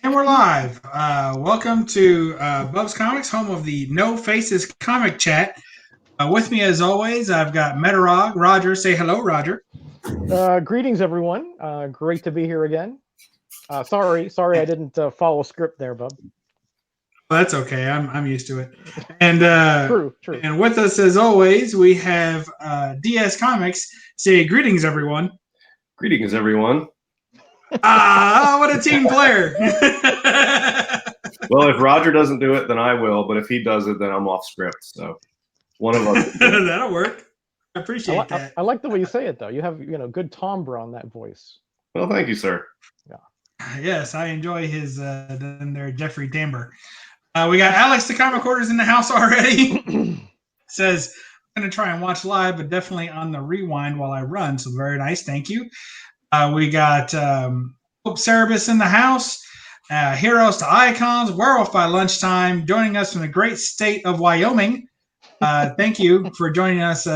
And we're live. Welcome to BUB'S Comics, home of the No Faces Comic Chat. With me, as always, I've got Metarog. Roger, say hello, Roger. Greetings, everyone. Great to be here again. Sorry, I didn't follow script there, Bub. Well, that's okay. I'm used to it. And True. And with us, as always, we have DS Comics. Say greetings, everyone. Greetings, everyone. What a team player! Well, if Roger doesn't do it, then I will. But if he does it, then I'm off script. So one of us. That'll work. I appreciate that. I like the way you say it, though. You have good timbre on that voice. Well, thank you, sir. Yeah. Yes, I enjoy his their Jeffrey Tambor. We got Alex the Comic Quarters in the house already. Says I'm gonna try and watch live, but definitely on the rewind while I run. So very nice, thank you. We got Hope Cerebus in the house. Heroes to Icons, Werewolf by Lunchtime, joining us from the great state of Wyoming. Thank you for joining us.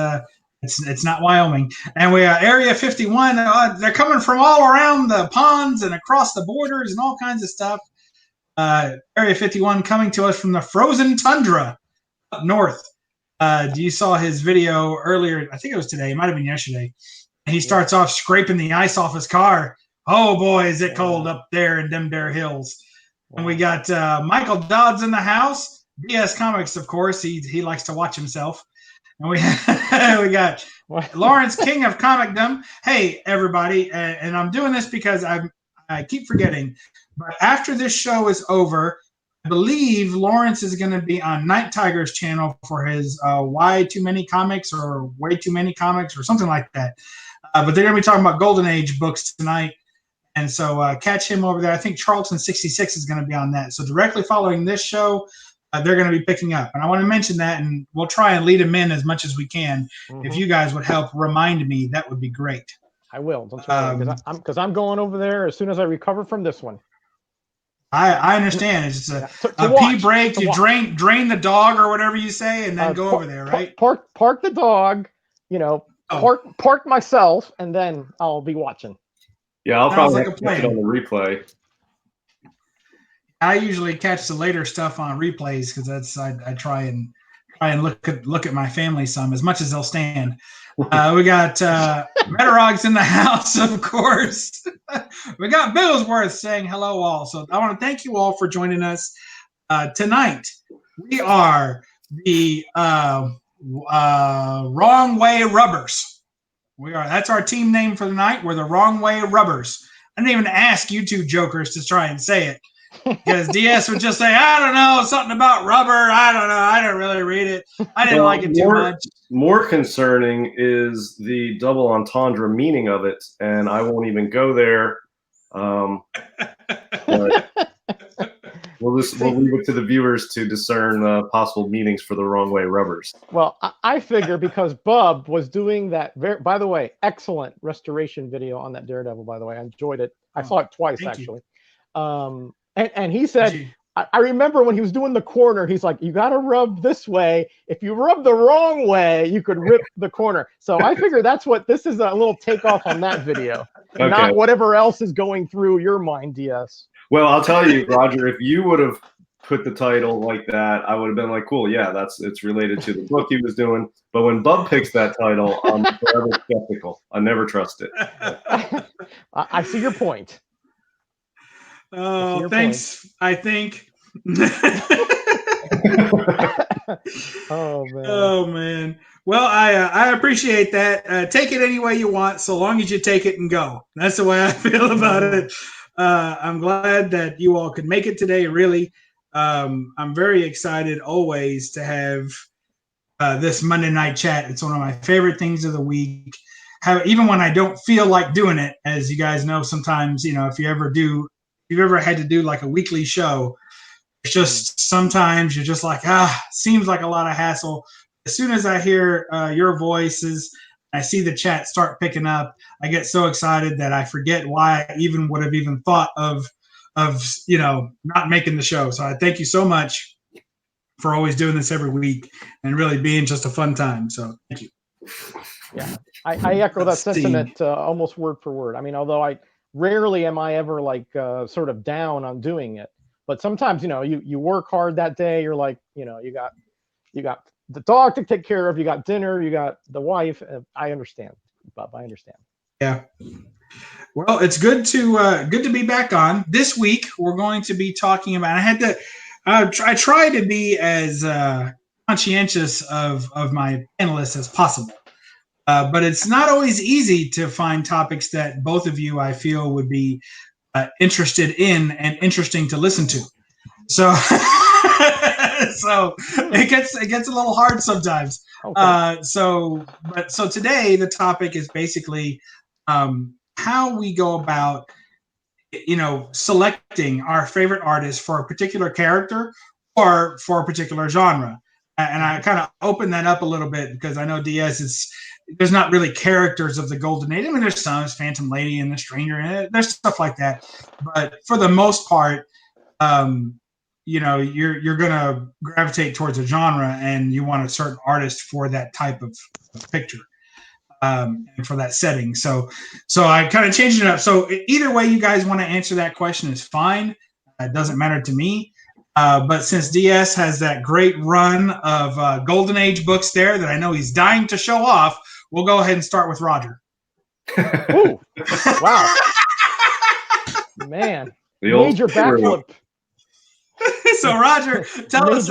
It's not Wyoming. And we Area 51. They're coming from all around the ponds and across the borders and all kinds of stuff. Area 51 coming to us from the frozen tundra up north. You saw his video earlier. I think it was today. It might have been yesterday. And he starts off scraping the ice off his car. Oh, boy, is it cold up there in them there hills. And we got Michael Dodds in the house. DS Comics, of course. He likes to watch himself. And we got Lawrence, King of Comicdom. Hey, everybody. And I'm doing this because I keep forgetting. But after this show is over, I believe Lawrence is going to be on Night Tiger's channel for his Why Too Many Comics or Way Too Many Comics or something like that. But they're going to be talking about Golden Age books tonight. And so catch him over there. I think Charlton 66 is going to be on that. So directly following this show, they're going to be picking up. And I want to mention that, and we'll try and lead him in as much as we can. Mm-hmm. If you guys would help remind me, that would be great. I will. Don't worry, because I'm going over there as soon as I recover from this one. I understand. It's a pee break. You drain the dog or whatever you say, and then go over there, right? Park the dog, park myself, and then I'll be watching. Yeah, I'll probably have to catch it on the replay. I usually catch the later stuff on replays because I try and look at my family some as much as they'll stand. We got Metarog's in the house, of course. We got Billsworth saying hello all. So I want to thank you all for joining us tonight. We are the Wrong Way Rubbers. That's our team name for the night. We're the Wrong Way Rubbers. I didn't even ask you two jokers to try and say it because DS would just say, I don't know, something about rubber. I don't know. I didn't really read it. I didn't like it too much. More concerning is the double entendre meaning of it, and I won't even go there. But we'll leave it to the viewers to discern possible meanings for the Wrong Way Rubbers. Well, I figure because Bub was doing that, by the way, excellent restoration video on that Daredevil, by the way. I enjoyed it. I saw it twice, actually. And he said, I remember when he was doing the corner, he's like, you got to rub this way. If you rub the wrong way, you could rip the corner. So I figure that's what this is, a little takeoff on that video, okay. Not whatever else is going through your mind, DS. Well, I'll tell you, Roger, if you would have put the title like that, I would have been like, cool, yeah, it's related to the book he was doing. But when Bub picks that title, I'm forever skeptical. I never trust it. I see your point. Oh, thanks. I think. Oh man. Well, I appreciate that. Take it any way you want, so long as you take it and go. That's the way I feel about it. I'm glad that you all could make it today. Really, I'm very excited always to have this Monday night chat. It's one of my favorite things of the week. Even when I don't feel like doing it, as you guys know, sometimes if you've ever had to do like a weekly show, it's just sometimes you're just like, seems like a lot of hassle. As soon as I hear your voices, I see the chat start picking up, I get so excited that I forget why I even would have even thought of not making the show. So I thank you so much for always doing this every week and really being just a fun time. So thank you. Yeah, I echo that sentiment almost word for word. I mean, although rarely am I ever like sort of down on doing it. But sometimes, you work hard that day. You're like, you got the dog to take care of. You got dinner. You got the wife. I understand, Bob. I understand. Yeah. Well, it's good to be back on. This week we're going to be talking about. I try to be as conscientious of my panelists as possible, but it's not always easy to find topics that both of you, I feel, would be interested in and interesting to listen to. So, so it gets a little hard sometimes. Okay. So today the topic is basically how we go about, selecting our favorite artist for a particular character or for a particular genre. And I kind of open that up a little bit because I know DS there's not really characters of the Golden Age. I mean, there's some, there's Phantom Lady and the Stranger, and there's stuff like that. But for the most part, you're gonna gravitate towards a genre, and you want a certain artist for that type of picture, and for that setting. So I kind of changed it up. So either way you guys want to answer that question is fine. It doesn't matter to me. But since DS has that great run of Golden Age books there that I know he's dying to show off, we'll go ahead and start with Roger. Ooh, wow. Man, major backflip. So Roger, tell us.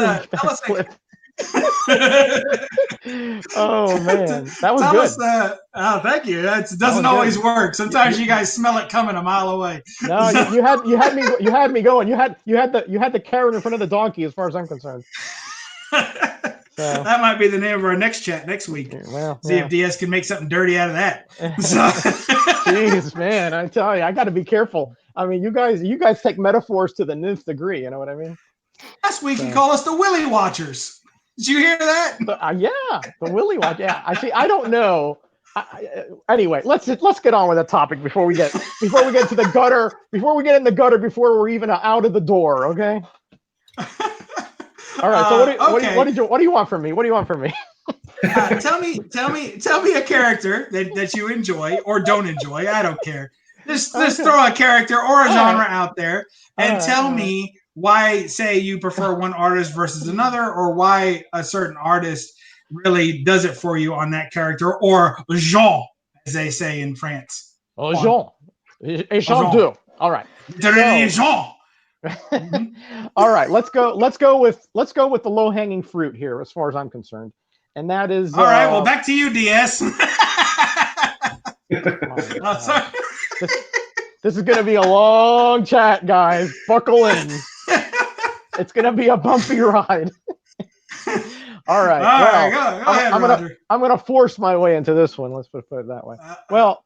Oh man, that was tell good. Us, thank you. It doesn't always work. Sometimes you guys smell it coming a mile away. No, you had me going. You had the carrot in front of the donkey, as far as I'm concerned. So, that might be the name of our next chat next week. Well, see if DS can make something dirty out of that. Jeez, man, I tell you, I got to be careful. I mean, you guys take metaphors to the nth degree. You know what I mean? Last week you called us the Willy Watchers. Did you hear that? Yeah, the Willy Watch. Yeah, I don't know. Anyway, let's get on with the topic before we get to the gutter. Before we get in the gutter, before we're even out of the door. Okay. All right. So what do you want from me? What do you want from me? Tell me a character that you enjoy or don't enjoy. I don't care. Just throw a character or a genre out there and tell me why, say, you prefer one artist versus another, or why a certain artist really does it for you on that character, or genre, as they say in France. Genre. Genre. All right. Genre. All right. Let's go with the low-hanging fruit here, as far as I'm concerned, and that is. All right. Well, back to you, DS. Sorry. This is going to be a long chat, guys. Buckle in. It's going to be a bumpy ride. All right. Go ahead, I'm going to force my way into this one. Let's put it that way. Well,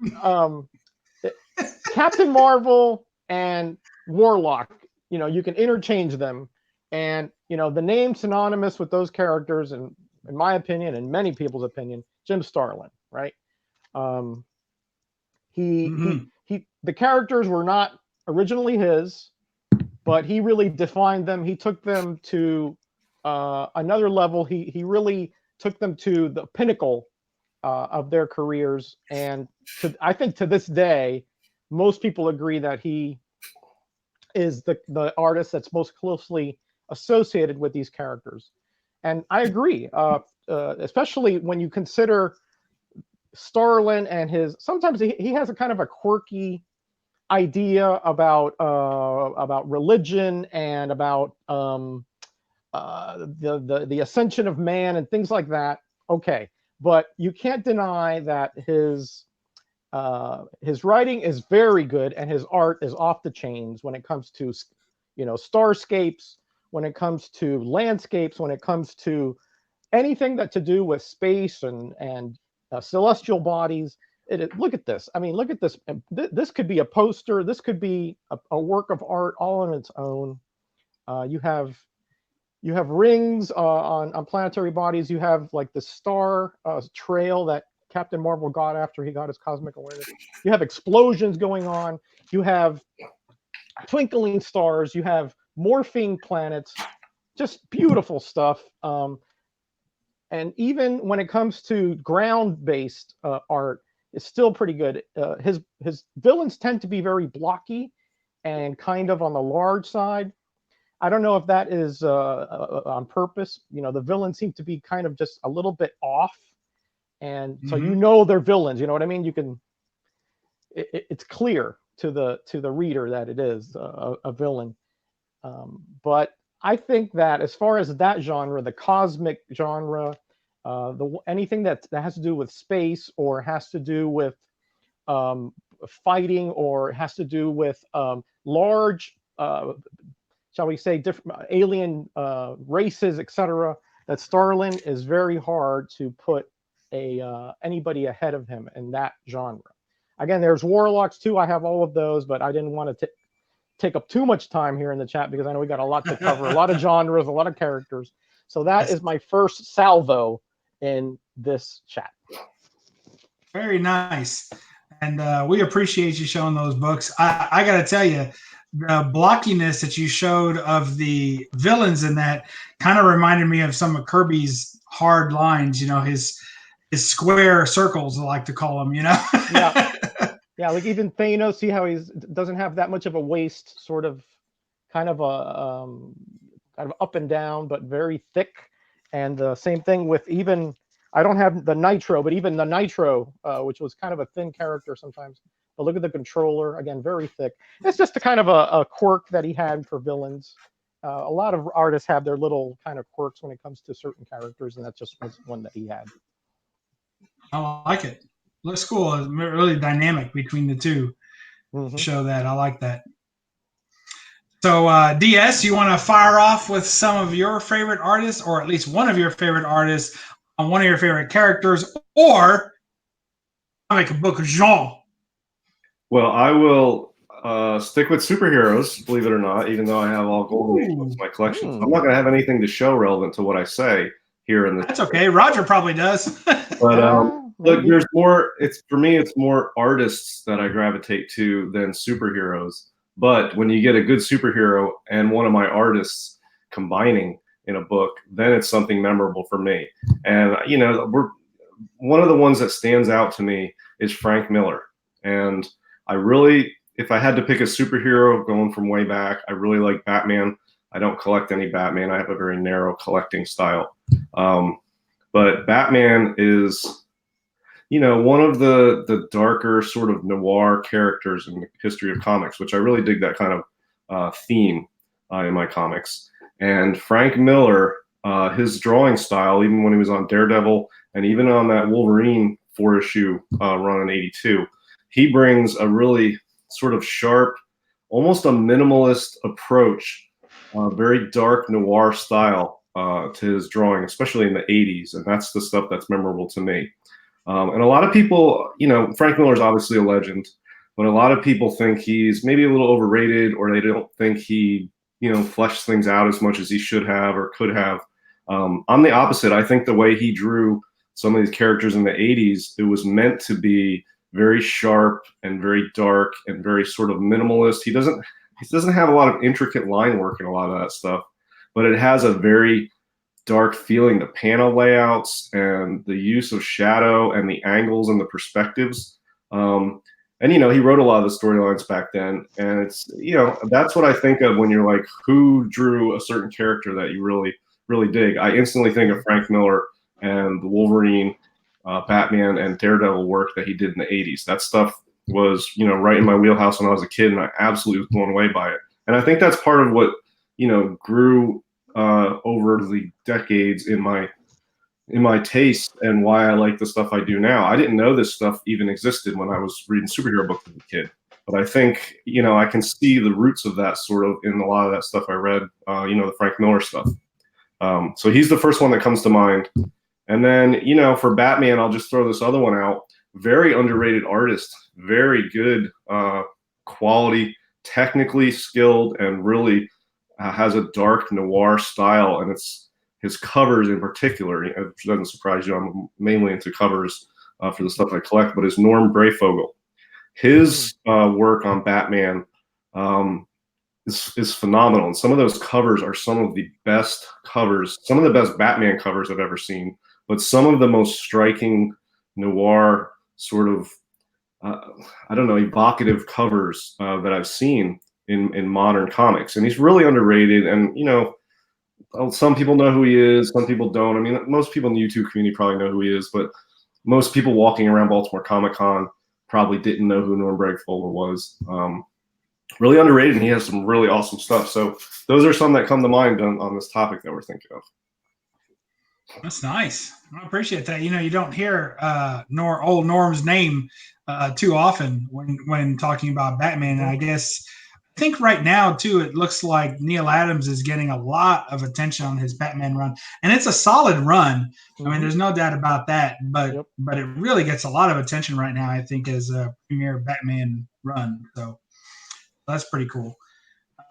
Captain Marvel and Warlock, you can interchange them. And, the name synonymous with those characters, and in my opinion, and many people's opinion, Jim Starlin, right? The characters were not originally his, but he really defined them. He took them to another level. He really took them to the pinnacle of their careers. And I think to this day, most people agree that he is the artist that's most closely associated with these characters. And I agree, especially when you consider Starlin and sometimes he has a kind of a quirky idea about religion and about the ascension of man and things like that. Okay, but you can't deny that his writing is very good and his art is off the chains when it comes to starscapes, when it comes to landscapes, when it comes to anything that to do with space and celestial bodies. Look at this. I mean, look at this. This could be a poster. This could be a work of art all on its own. You have rings on planetary bodies. You have like the star trail that Captain Marvel got after he got his cosmic awareness. You have explosions going on. You have twinkling stars. You have morphing planets. Just beautiful stuff. And even when it comes to ground-based art, is still pretty good. His villains tend to be very blocky and kind of on the large side. I don't know if that is on purpose. You know, the villains seem to be kind of just a little bit off, and so you know they're villains. You know what I mean? You can. It's clear to the reader that it is a villain. But I think that as far as that genre, the cosmic genre, anything that has to do with space or has to do with fighting or has to do with large, shall we say, different alien races, etc., that Starlin is very hard to put anybody ahead of him in that genre. Again, there's Warlocks too. I have all of those, but I didn't want to take up too much time here in the chat because I know we got a lot to cover, a lot of genres, a lot of characters. So that is my first salvo in this chat. Very nice. And we appreciate you showing those books. I got to tell you, the blockiness that you showed of the villains in that kind of reminded me of some of Kirby's hard lines, you know, his square circles, I like to call them, you know? Yeah. Yeah, like even Thanos, see how he doesn't have that much of a waist, sort of kind of up and down, but very thick. And the same thing with even, I don't have the Nitro, but even the Nitro, which was kind of a thin character sometimes. But look at the controller, again, very thick. It's just a kind of a quirk that he had for villains. A lot of artists have their little kind of quirks when it comes to certain characters, and that's just one that he had. I like it. Looks cool. It's really dynamic between the two. Show that. I like that. So, DS, you want to fire off with some of your favorite artists, or at least one of your favorite artists on one of your favorite characters, or comic book genre? Well, I will stick with superheroes, believe it or not, even though I have all Golden Age books in my collection. So I'm not going to have anything to show relevant to what I say here in this. That's okay. Roger probably does. But look, there's more. For me, it's more artists that I gravitate to than superheroes. But when you get a good superhero and one of my artists combining in a book, then it's something memorable for me. And you know, one of the ones that stands out to me is Frank Miller. And I really, if I had to pick a superhero going from way back, I really like Batman. I don't collect any Batman. I have a very narrow collecting style. But Batman is, you know, one of the darker sort of noir characters in the history of comics, which I really dig that kind of theme in my comics. And Frank Miller, his drawing style, even when he was on Daredevil and even on that Wolverine 4-issue run in '82, he brings a really sort of sharp, almost a minimalist approach, very dark noir style to his drawing, especially in the '80s. And that's the stuff that's memorable to me. And a lot of people, you know, Frank Miller is obviously a legend, but a lot of people think he's maybe a little overrated, or they don't think he, you know, fleshed things out as much as he should have or could have. I'm the opposite. I think the way he drew some of these characters in the '80s, it was meant to be very sharp and very dark and very sort of minimalist. He doesn't have a lot of intricate line work in a lot of that stuff, but it has a very dark feeling, the panel layouts and the use of shadow and the angles and the perspectives. And, you know, he wrote a lot of the storylines back then. And it's, you know, that's what I think of when you're like, who drew a certain character that you really, really dig? I instantly think of Frank Miller and the Wolverine, Batman, and Daredevil work that he did in the '80s. That stuff was, you know, right in my wheelhouse when I was a kid, and I absolutely was blown away by it. And I think that's part of what, you know, grew over the decades in my taste and why I like the stuff I do now. I didn't know this stuff even existed when I was reading superhero books as a kid, but I think, you know, I can see the roots of that sort of in a lot of that stuff I read, you know, the Frank Miller stuff. So he's the first one that comes to mind. And then, you know, for Batman, I'll just throw this other one out. Very underrated artist, very good quality, technically skilled, and really has a dark noir style. And it's his covers in particular, it doesn't surprise you, I'm mainly into covers for the stuff I collect, but it's Norm Brayfogle. His work on Batman is phenomenal. And some of those covers are some of the best covers, some of the best Batman covers I've ever seen, but some of the most striking noir sort of I don't know, evocative covers that I've seen in modern comics, and he's really underrated. And some people know who he is, some people don't. I mean, most people in the YouTube community probably know who he is, but most people walking around Baltimore Comic-Con probably didn't know who Norm Bragg-Fuller was. Really underrated, and he has some really awesome stuff. So those are some that come to mind on this topic that we're thinking of. That's nice. I appreciate that. You don't hear old Norm's name too often when talking about Batman. And I think right now too, it looks like Neil Adams is getting a lot of attention on his Batman run, and it's a solid run. I mean, there's no doubt about that. But it really gets a lot of attention right now, I think, as a premier Batman run. So that's pretty cool.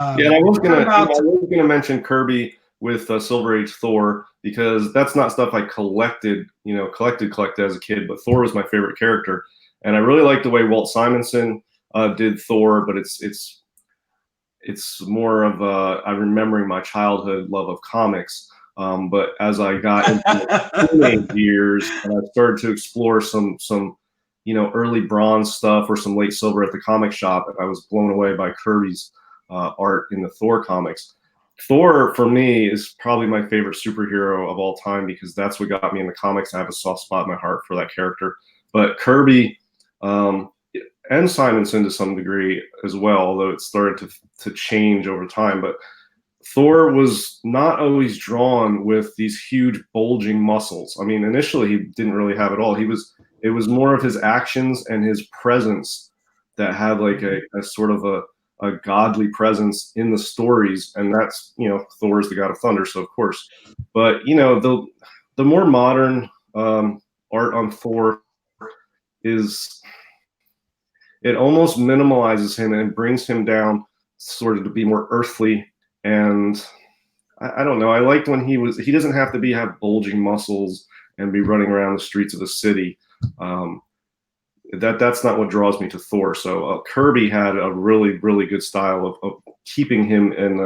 Yeah, and I was gonna mention Kirby with Silver Age Thor, because that's not stuff I collected as a kid, but Thor was my favorite character, and I really like the way Walt Simonson did Thor, but it's more of I'm remembering my childhood love of comics. But as I got into the teenage years and I started to explore some early bronze stuff or some late silver at the comic shop, I was blown away by Kirby's art in the Thor comics. Thor, for me, is probably my favorite superhero of all time, because that's what got me in the comics. I have a soft spot in my heart for that character. But Kirby and Simonson to some degree as well, although it started to change over time. But Thor was not always drawn with these huge bulging muscles. I mean, initially he didn't really have it all. It was more of his actions and his presence that had like a sort of a godly presence in the stories, and that's Thor is the god of thunder, so of course. But the more modern art on Thor is, it almost minimalizes him and brings him down sort of to be more earthly. And I don't know, I liked when he doesn't have to have bulging muscles and be running around the streets of the city. That's not what draws me to Thor. So Kirby had a really, really good style of keeping him in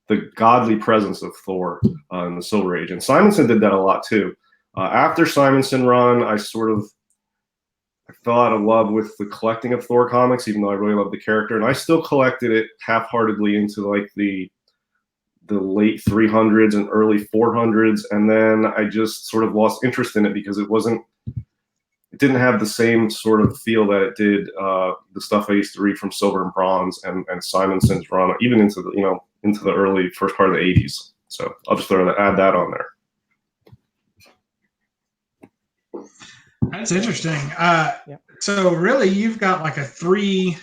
the godly presence of Thor in the Silver Age. And Simonson did that a lot too. After Simonson run, I fell out of love with the collecting of Thor comics, even though I really loved the character. And I still collected it half-heartedly into like the late 300s and early 400s. And then I just sort of lost interest in it because it didn't have the same sort of feel that it did the stuff I used to read from Silver and Bronze and Simonson's run, even into the early first part of the 80s. So I'll just add that on there. That's interesting. So really, you've got like a three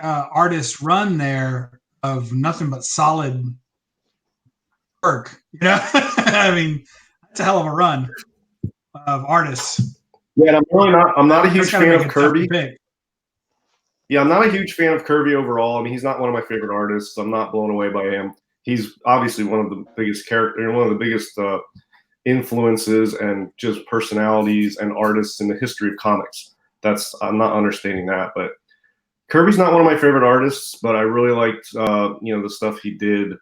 artist run there of nothing but solid work. I mean, that's a hell of a run of artists. Yeah, I'm not a huge fan of Kirby. Yeah, I'm not a huge fan of Kirby overall. I mean, he's not one of my favorite artists. I'm not blown away by him. He's obviously one of the biggest influences and just personalities and artists in the history of comics. I'm not understating that, but Kirby's not one of my favorite artists, but I really liked the stuff he did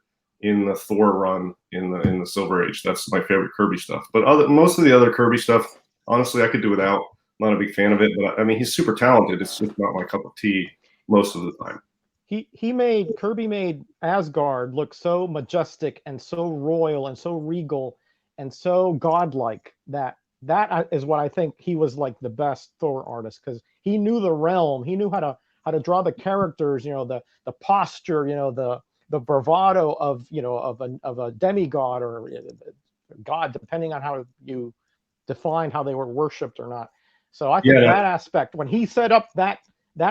in the Thor run in the Silver Age. That's my favorite Kirby stuff. But most of the other Kirby stuff, honestly, I could do without. I'm not a big fan of it, but I mean, he's super talented. It's just not my cup of tea most of the time. Kirby made Asgard look so majestic and so royal and so regal and so godlike that is what I think he was like the best Thor artist, because he knew the realm. He knew how to draw the characters, the posture, the bravado of a demigod or god, depending on how you define how they were worshipped or not. So I think that aspect, when he set up that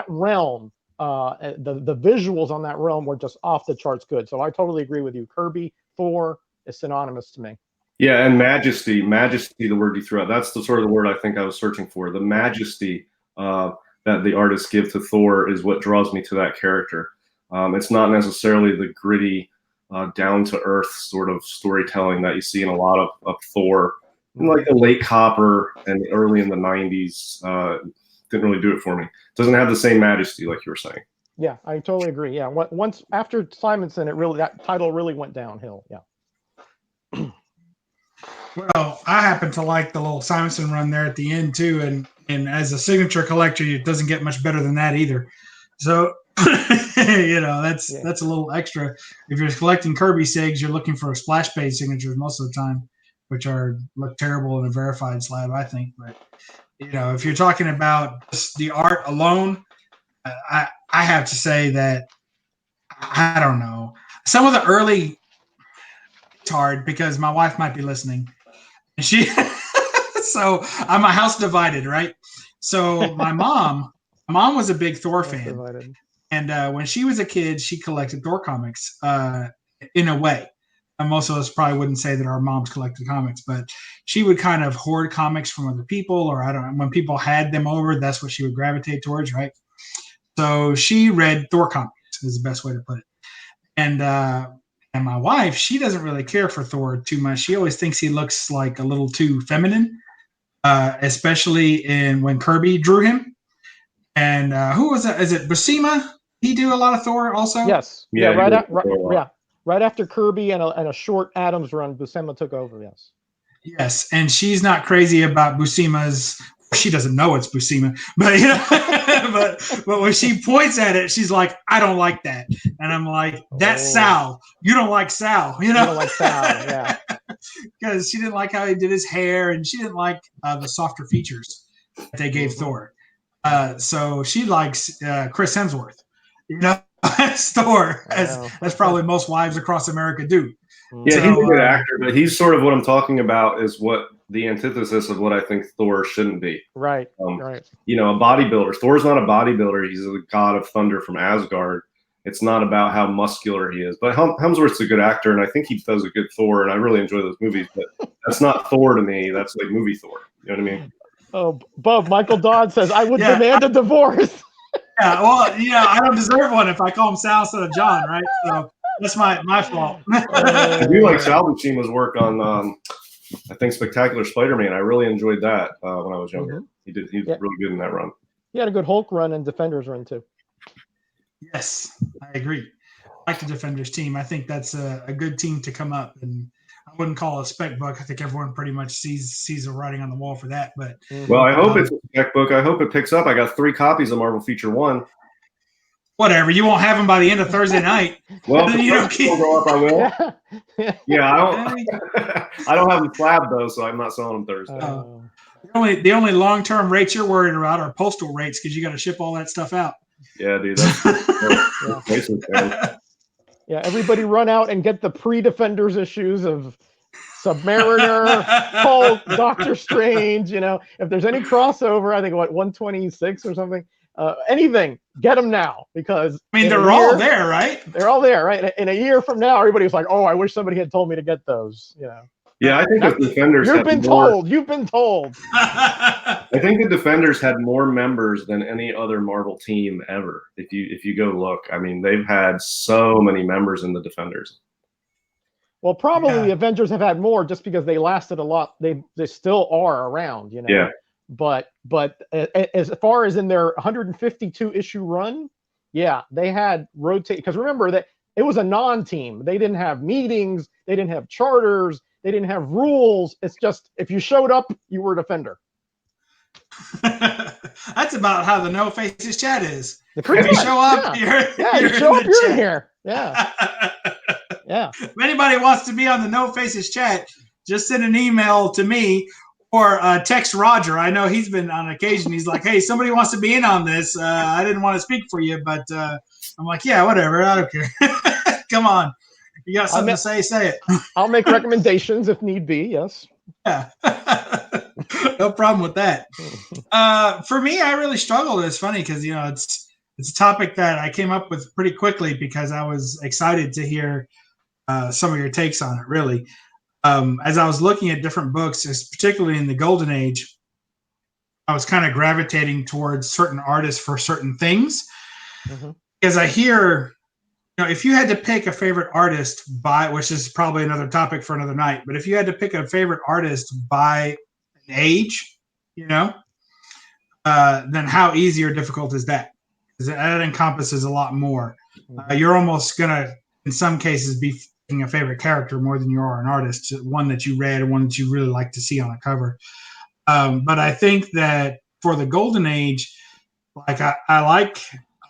realm, the visuals on that realm were just off the charts good. So I totally agree with you. Kirby, Thor is synonymous to me. Yeah, and majesty, the word you threw out. That's the sort of the word I think I was searching for. The majesty that the artists give to Thor is what draws me to that character. It's not necessarily the gritty, down-to-earth sort of storytelling that you see in a lot of Thor. Like the late Copper and early in the 90s didn't really do it for me. It doesn't have the same majesty like you were saying. Yeah, I totally agree. Yeah, once after Simonson, that title really went downhill. Yeah. Well, I happen to like the little Simonson run there at the end too, and And as a signature collector, it doesn't get much better than that either. So, that's a little extra. If you're collecting Kirby SIGs, you're looking for splash page signatures most of the time, which look terrible in a verified slab, I think. But if you're talking about just the art alone, I have to say that I don't know. Some of the early, it's hard because my wife might be listening, and she. So I'm a house divided, right? So my mom was a big Thor fan, divided. And when she was a kid, she collected Thor comics in a way. And most of us probably wouldn't say that our moms collected comics, but she would kind of hoard comics from other people, or I don't know, when people had them over, that's what she would gravitate towards, right? So she read Thor comics is the best way to put it. And my wife, she doesn't really care for Thor too much. She always thinks he looks like a little too feminine. Especially when Kirby drew him. And who was that? Is it Buscema? He do a lot of Thor also? Yes. Yeah, right after Kirby and a short Adams run, Buscema took over, yes. Yes, and she's not crazy about Buscema's. She doesn't know it's Buscema, but but when she points at it, she's like, "I don't like that," and I'm like, "That's Sal. You don't like Sal, You don't like Sal, yeah." Because she didn't like how he did his hair, and she didn't like the softer features that they gave Thor. So she likes Chris Hemsworth. As Thor, as probably most wives across America do. Yeah, he's a good actor, but he's sort of what I'm talking about is what the antithesis of what I think Thor shouldn't be. Right, right. A bodybuilder. Thor's not a bodybuilder. He's a god of thunder from Asgard. It's not about how muscular he is. But Hemsworth's a good actor, and I think he does a good Thor, and I really enjoy those movies. But that's not Thor to me. That's like movie Thor. You know what I mean? Oh, Bub, Michael Dodd says, I would demand a divorce. Yeah, well, I don't deserve one if I call him Sal instead of John, right? So that's my fault. I do like Sal Buscema's work on, I think, Spectacular Spider-Man. I really enjoyed that when I was younger. He's really good in that run. He had a good Hulk run and Defenders run, too. Yes, I agree. I like the Defenders team. I think that's a good team to come up, and I wouldn't call it a spec book. I think everyone pretty much sees the writing on the wall for that. But well, I hope it's a spec book. I hope it picks up. I got 3 copies of Marvel Feature 1. Whatever. You won't have them by the end of Thursday night. Well, if the will go up, I will. I don't have them slabbed though, so I'm not selling them Thursday. The only long-term rates you're worried about are postal rates because you got to ship all that stuff out. Yeah, dude. That's Yeah, everybody run out and get the pre-Defenders issues of Submariner, Hulk, Doctor Strange. If there's any crossover, I think 126 or something. Anything, get them now because they're all there, right? They're all there, right? In a year from now, everybody's like, "Oh, I wish somebody had told me to get those." Yeah, I think the Defenders. You've been told. I think the Defenders had more members than any other Marvel team ever. If you go look, I mean, they've had so many members in the Defenders. Well, probably the Avengers have had more just because they lasted a lot. They still are around, Yeah. But as far as in their 152 issue run, they had rotate because remember that it was a non-team. They didn't have meetings. They didn't have charters. They didn't have rules. It's just if you showed up, you were a Defender. That's about how the No Faces chat is. If you show up, you're in here. Yeah. Yeah. If anybody wants to be on the No Faces chat, just send an email to me or text Roger. I know he's been on occasion. He's like, "Hey, somebody wants to be in on this. I didn't want to speak for you, but I'm like, yeah, whatever. I don't care. Come on. You got something to say it. I'll make recommendations if need be. Yes. Yeah. No problem with that. For me, I really struggled. It's funny because, it's a topic that I came up with pretty quickly because I was excited to hear some of your takes on it, really. As I was looking at different books, particularly in the Golden Age, I was kind of gravitating towards certain artists for certain things. Because I hear, if you had to pick a favorite artist which is probably another topic for another night, but if you had to pick a favorite artist by an age, then how easy or difficult is that? Because that encompasses a lot more. You're almost going to, in some cases, be picking a favorite character more than you are an artist, one that you read or one that you really like to see on a cover. But I think that for the Golden Age, like I like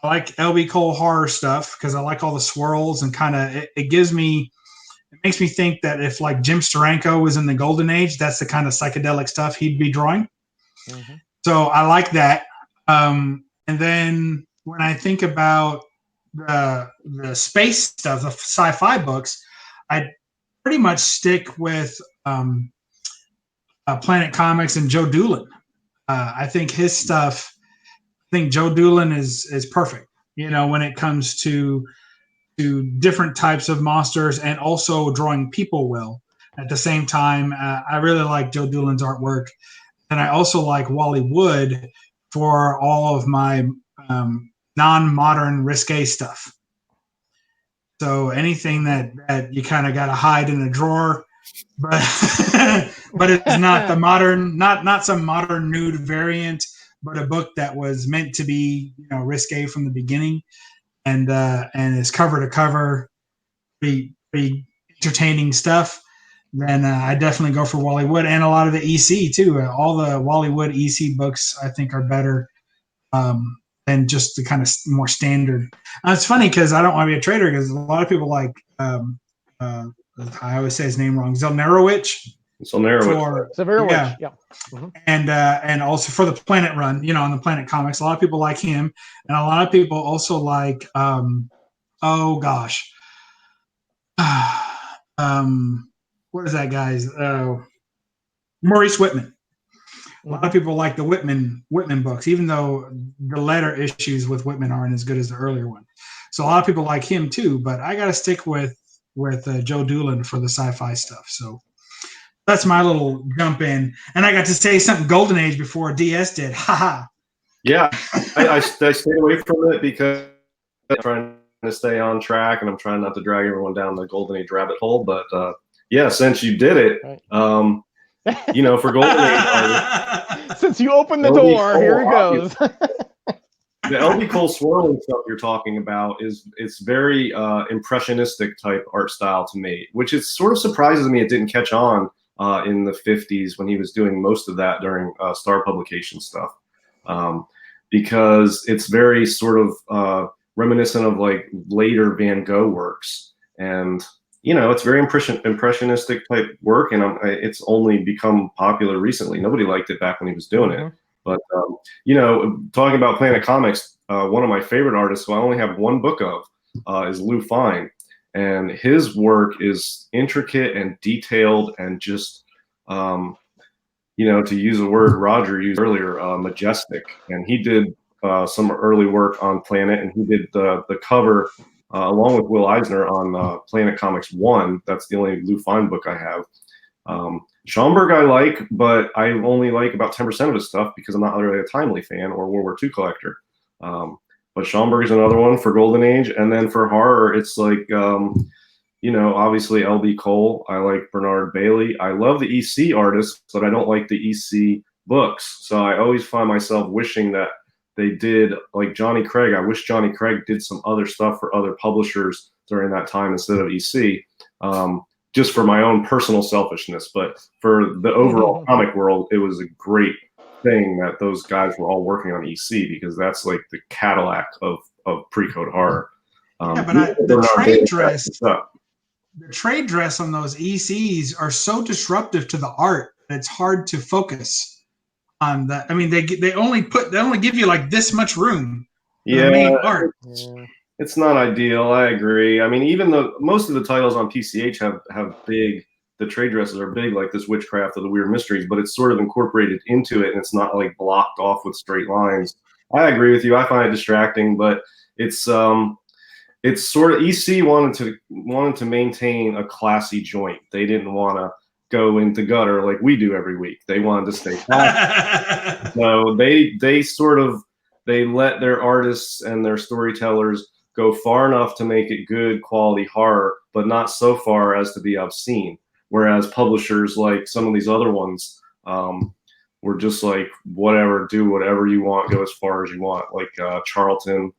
LB Cole horror stuff because I like all the swirls and kind of it makes me think that if like Jim Steranko was in the Golden Age, that's the kind of psychedelic stuff he'd be drawing. Mm-hmm. So I like that. And then when I think about the space stuff, the sci-fi books, I pretty much stick with Planet Comics and Joe Doolin. I think his stuff. I think Joe Doolin is perfect. You know, when it comes to different types of monsters and also drawing people well. At the same time, I really like Joe Doolin's artwork, and I also like Wally Wood for all of my non-modern risque stuff. So anything that you kind of got to hide in a drawer, but but it's not the modern, not some modern nude variant, but a book that was meant to be, you know, risque from the beginning, and is cover to cover, pretty entertaining stuff. Then I definitely go for Wally Wood and a lot of the EC too. All the Wally Wood EC books I think are better than just the kind of more standard. It's funny because I don't want to be a trader because a lot of people like I always say his name wrong, Zelnerowicz. Zelnerowicz, yeah. Mm-hmm. And also for the Planet Run, you know, on the Planet Comics, a lot of people like him, and a lot of people also like what is that guy's Maurice Whitman. A lot of people like the Whitman books, even though the later issues with Whitman aren't as good as the earlier one. So a lot of people like him too, but I got to stick with Joe Doolin for the sci-fi stuff. So that's my little jump in, and I got to say something Golden Age before DS did. Haha. Yeah, I stayed away from it because I'm trying to stay on track, and I'm trying not to drag everyone down the Golden Age rabbit hole. But yeah, since you did it, you know, for Golden Age, since you opened the door, here it goes. The LB Cole swirling stuff you're talking about it's very impressionistic type art style to me, which it sort of surprises me it didn't catch on in the 50s when he was doing most of that during Star Publication stuff, because it's very sort of reminiscent of like later Van Gogh works, and you know, it's very impressionistic type work, and it's only become popular recently. Nobody liked it back when he was doing it. But, you know, talking about Planet Comics, one of my favorite artists, who I only have one book of, is Lou Fine. And his work is intricate and detailed and just, you know, to use a word Roger used earlier, majestic. And he did some early work on Planet, and he did the cover along with Will Eisner on Planet Comics 1. That's the only Lou Fine book I have. Schomburg I like, but I only like about 10% of his stuff because I'm not really a Timely fan or World War II collector. But Schomburg is another one for Golden Age. And then for horror, it's like, you know, obviously LB Cole. I like Bernard Bailey. I love the EC artists, but I don't like the EC books. So I always find myself wishing that they did, like Johnny Craig. I wish Johnny Craig did some other stuff for other publishers during that time instead of EC. Just for my own personal selfishness, but for the overall comic world, it was a great thing that those guys were all working on EC, because that's like the Cadillac of pre-code horror. Yeah, but the trade dress on those ECs are so disruptive to the art that it's hard to focus on that. I mean, they only give you like this much room. Yeah, the main art. It's not ideal. I agree. I mean, even though most of the titles on PCH have big, the trade dresses are big, like this Witchcraft or the Weird Mysteries, but it's sort of incorporated into it, and it's not like blocked off with straight lines. I agree with you. I find it distracting, but it's sort of, EC wanted to maintain a classy joint. They didn't want to go into gutter like we do every week. They wanted to stay classy. So they let their artists and their storytellers go far enough to make it good quality horror, but not so far as to be obscene. Whereas publishers like some of these other ones were just like, whatever, do whatever you want, go as far as you want, like Charlton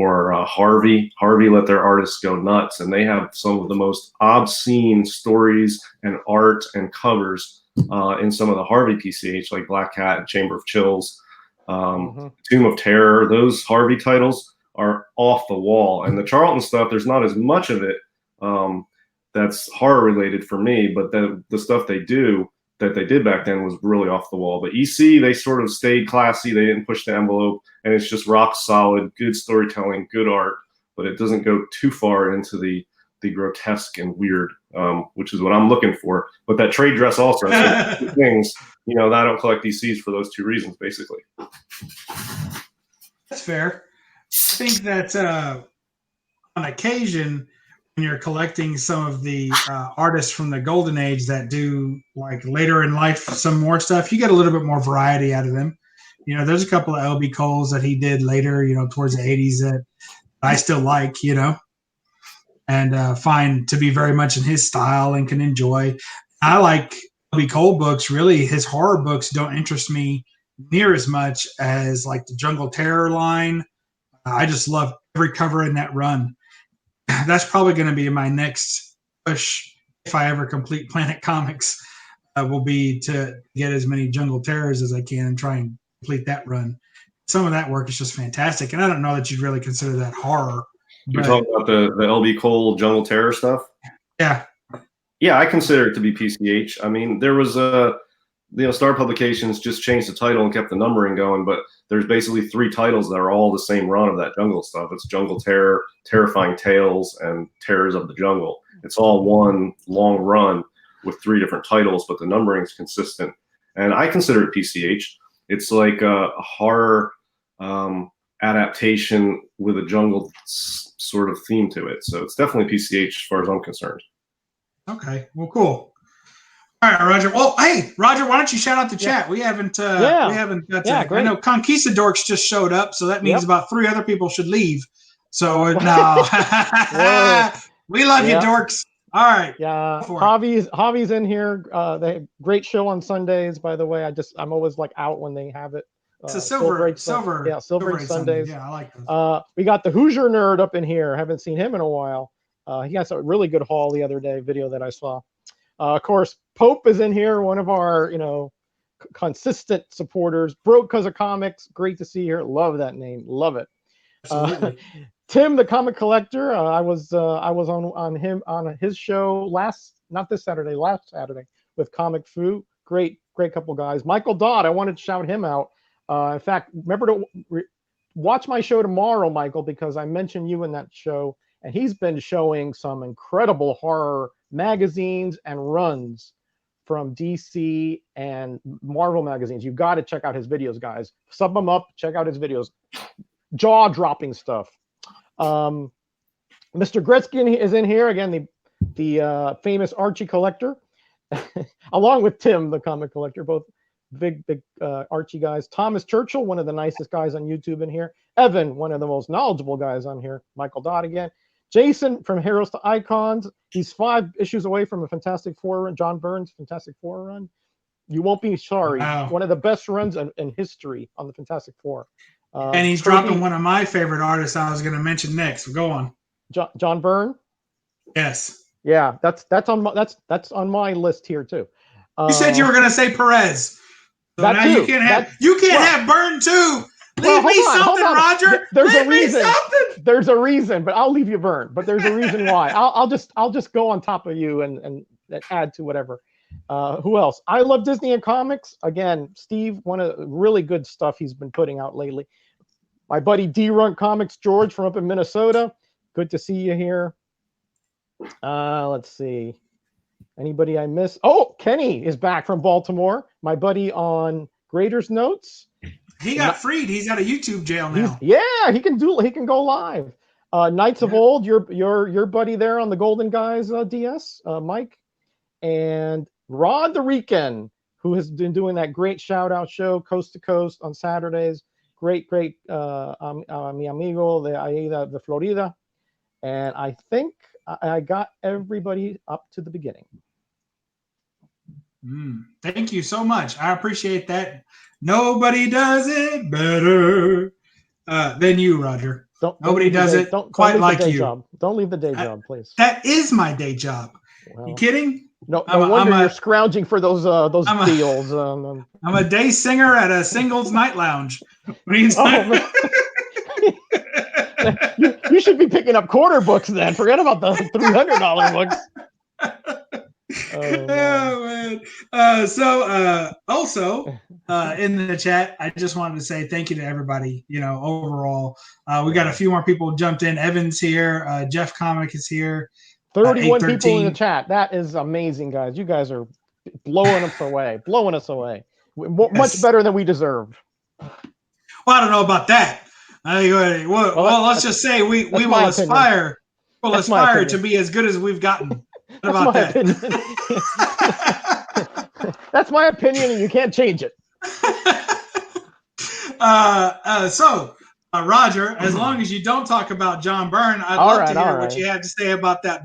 or Harvey. Harvey let their artists go nuts, and they have some of the most obscene stories and art and covers in some of the Harvey PCH, like Black Cat and Chamber of Chills, Tomb of Terror. Those Harvey titles are off the wall. And the Charlton stuff, there's not as much of it that's horror related for me, but the stuff they did back then was really off the wall. But EC, they sort of stayed classy. They didn't push the envelope, and it's just rock solid, good storytelling, good art, but it doesn't go too far into the grotesque and weird, which is what I'm looking for. But that trade dress also has two things, I don't collect ECs for those two reasons, basically. That's fair. I think that on occasion, when you're collecting some of the artists from the golden age that do like later in life some more stuff, you get a little bit more variety out of them. There's a couple of LB Coles that he did later, towards the 80s that I still like, and find to be very much in his style and can enjoy. I like LB Cole books. Really, his horror books don't interest me near as much as like the Jungle Terror line. I just love every cover in that run. That's probably going to be my next push if I ever complete Planet Comics. Will be to get as many Jungle Terrors as I can and try and complete that run. Some of that work is just fantastic, and I don't know that you'd really consider that horror. You're talking about the LB Cole Jungle Terror stuff? Yeah. Yeah, I consider it to be PCH. I mean, there was Star Publications just changed the title and kept the numbering going, but there's basically 3 titles that are all the same run of that jungle stuff. It's Jungle Terror, Terrifying Tales, and Terrors of the Jungle. It's all one long run with 3 different titles, but the numbering is consistent. And I consider it PCH. It's like a horror adaptation with a jungle sort of theme to it. So it's definitely PCH as far as I'm concerned. Okay, well, cool. All right, Roger. Well, hey, Roger, why don't you shout out the chat? We haven't got to. I know Conquistadorks just showed up, so that means about 3 other people should leave. So no, we love you, dorks. All right. Yeah, Javi's in here. They have great show on Sundays, by the way. I'm always like out when they have it. It's a silver Age Sundays. Yeah, I like those. We got the Hoosier Nerd up in here. Haven't seen him in a while. He got a really good haul the other day, video that I saw. Of course, Pope is in here, one of our, consistent supporters. Broke because of comics. Great to see here. Love that name. Love it. Tim, the comic collector. I was on his show last Saturday with Comic Fu. Great couple guys. Michael Dodd. I wanted to shout him out. In fact, remember to watch my show tomorrow, Michael, because I mentioned you in that show, and he's been showing some incredible horror magazines and runs from DC and Marvel magazines. You've got to check out his videos, guys. Sub them up, check out his videos. Jaw-dropping stuff. Mr. Gretzky is in here again, the famous Archie collector, along with Tim, the comic collector, both big Archie guys. Thomas Churchill, one of the nicest guys on YouTube in here. Evan, one of the most knowledgeable guys on here. Michael Dodd again. Jason from Heroes to Icons. He's 5 issues away from a Fantastic Four run. John Byrne's Fantastic Four run. You won't be sorry. Wow. One of the best runs in history on the Fantastic Four. And he's dropping one of my favorite artists I was going to mention next. So go on. John Byrne? Yes. Yeah, that's on my list here too. You said you were going to say Perez. So now you can't have Byrne too. Leave me something, Roger. There's a reason. There's a reason, but I'll leave you Byrne. But there's a reason why. I'll just go on top of you and add to whatever. Who else? I love Disney and comics. Again, Steve, one of the really good stuff he's been putting out lately. My buddy D-Run Comics, George from up in Minnesota. Good to see you here. Let's see. Anybody I miss? Oh, Kenny is back from Baltimore. My buddy on Graders Notes. He got freed. He's out of YouTube jail now. He can go live. Knights of Old, your buddy there on the Golden Guys DS, Mike, and Rod the Rican, who has been doing that great shout out show Coast to Coast on Saturdays. Great, mi amigo de ahí de Florida. And I think I got everybody up to the beginning. Thank you so much. I appreciate that. Nobody does it better than you, Roger. Nobody leave the does day- it don't quite leave the like day you. job. Don't leave the day job, please. That is my day job. Well, You kidding? no wonder you're scrounging for those deals. I'm a day singer at a singles night lounge. Oh, you should be picking up quarter books then. Forget about the $300 books. Oh man. Also in the chat, I just wanted to say thank you to everybody. Overall, we got a few more people jumped in. Evan's here. Jeff Comic is here. 31 people in the chat. That is amazing, guys. You guys are blowing us away. Much better than we deserve. Well, I don't know about that. Well, let's just say we will aspire. We'll aspire to be as good as we've gotten. What about that? That's my opinion, and you can't change it. Roger, as long as you don't talk about John Byrne, I'd love to hear what you have to say about that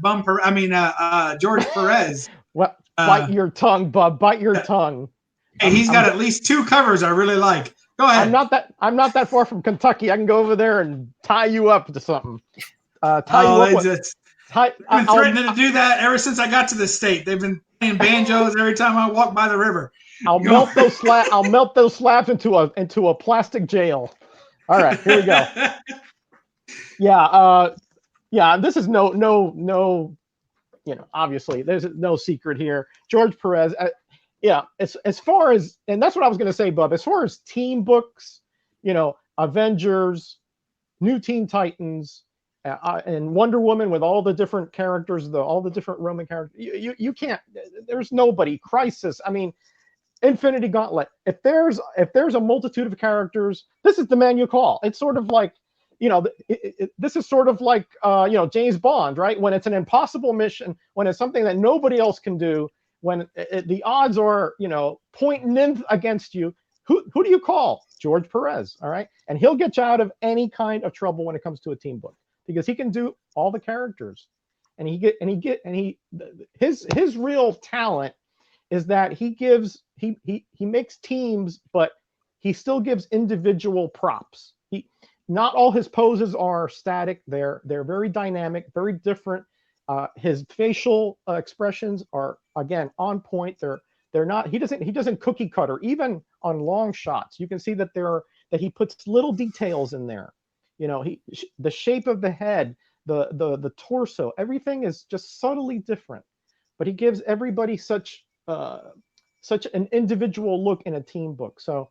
George Perez. Well, bite your tongue, Bub. Bite your tongue. Hey, he's got at least 2 covers I really like. Go ahead. I'm not that far from Kentucky. I can go over there and tie you up to something. I've been threatening to do that ever since I got to the state. They've been playing banjos every time I walk by the river. I'll melt those slabs into a plastic jail. All right, here we go. Yeah. This is no. Obviously, there's no secret here. George Perez. As far as, and that's what I was going to say, Bub. As far as team books, Avengers, New Teen Titans, and Wonder Woman with all the different characters, all the different Roman characters. You can't. There's nobody. Crisis. I mean, Infinity Gauntlet. If there's a multitude of characters, this is the man you call. It's sort of like, this is sort of like James Bond, right? When it's an impossible mission, when it's something that nobody else can do, when the odds are pointing in against you, who do you call? George Perez, all right? And he'll get you out of any kind of trouble when it comes to a team book, because he can do all the characters, and his real talent is that he makes teams, but he still gives individual props. Not all his poses are static. They're very dynamic, very different. His facial expressions are, again, on point. They're not. He doesn't cookie cutter. Even on long shots, you can see that he puts little details in there. The shape of the head, the torso, everything is just subtly different. But he gives everybody such an individual look in a team book. So,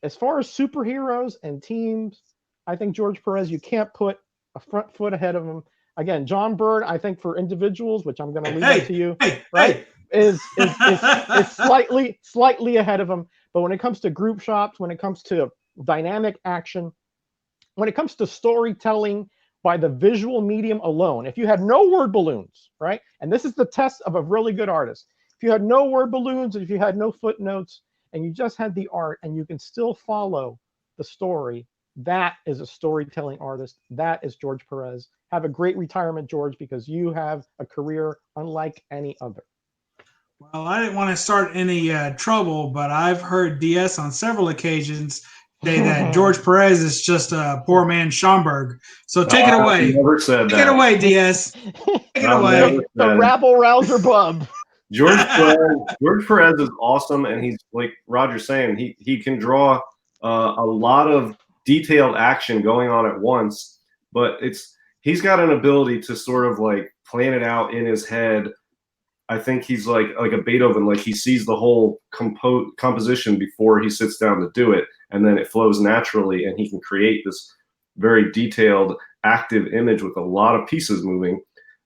as far as superheroes and teams, I think George Perez, you can't put a front foot ahead of him. Again, John Byrne, I think for individuals, which I'm going to leave up to you, is slightly ahead of him. But when it comes to group shots, when it comes to dynamic action, when it comes to storytelling by the visual medium alone, if you had no word balloons, right? And this is the test of a really good artist. If you had no word balloons, if you had no footnotes, and you just had the art, and you can still follow the story, that is a storytelling artist. That is George Perez. Have a great retirement, George, because you have a career unlike any other. Well, I didn't want to start any trouble, but I've heard DS on several occasions say that George Perez is just a poor man Schomburg. So take it away. Never said take it away, DS. Take it away. The rabble rouser Bub. George Perez is awesome, and he's, like Roger's saying, he can draw a lot of detailed action going on at once, but he's got an ability to sort of like plan it out in his head. I think he's like a Beethoven, like he sees the whole composition before he sits down to do it, and then it flows naturally, and he can create this very detailed, active image with a lot of pieces moving,